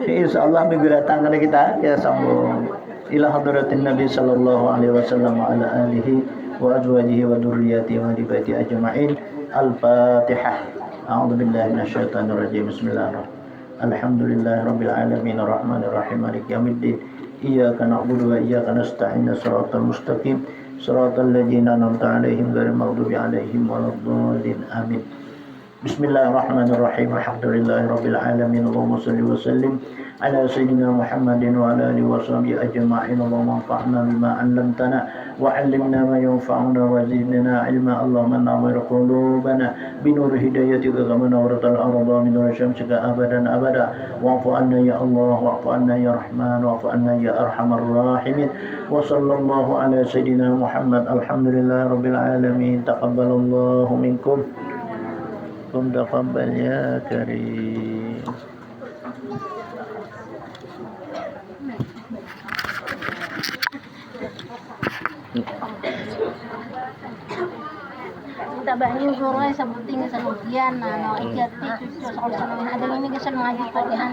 insyaallah minggu datang kita sambung. Ila hadratin Nabi sallallahu alaihi wasallam wa ala alihi wa azwajihi wa dzurriyyatihi wa li baiti ajma'in. Al-Fatihah. A'udzu billahi minasyaitonir rajim. Bismillahirrahmanirrahim. Alhamdulillahi rabbil alamin arrahmanir rahim maliki yaumiddin. Iyyaka na'budu wa iyyaka nasta'in. Shiratal mustaqim. Shiratal ladzina an'amta 'alaihim ghairil maghdubi 'alaihim waladdallin. Amin. Bismillahirrahmanirrahim. Alhamdulillahi rabbil alamin. Allahumma shalli wa sallim ala sayyidina Muhammadin wa ala alihi wa sahbihi ajma'in. Allahumma anfa'na bima 'allamtana wa 'allimna ma yanfa'una wa zidna 'ilma. Allahumma nawwir qulubana bi nur hidayatika kama nawwaratal arda min nur syamsika abadan abada. Wa'fu 'anna ya Allah, wa'fu 'anna ya Rahman, wa'fu 'anna ya Arhamar Rahimin. Wa sallallahu ala sayyidina Muhammad. Alhamdulillahi rabbil alamin. Taqabbalallahu minkum. Kum taqabbal ya karim. Tabahin suruh sebuting selugian no ikiati cucu soal senang ada ini kesan ngaji padihan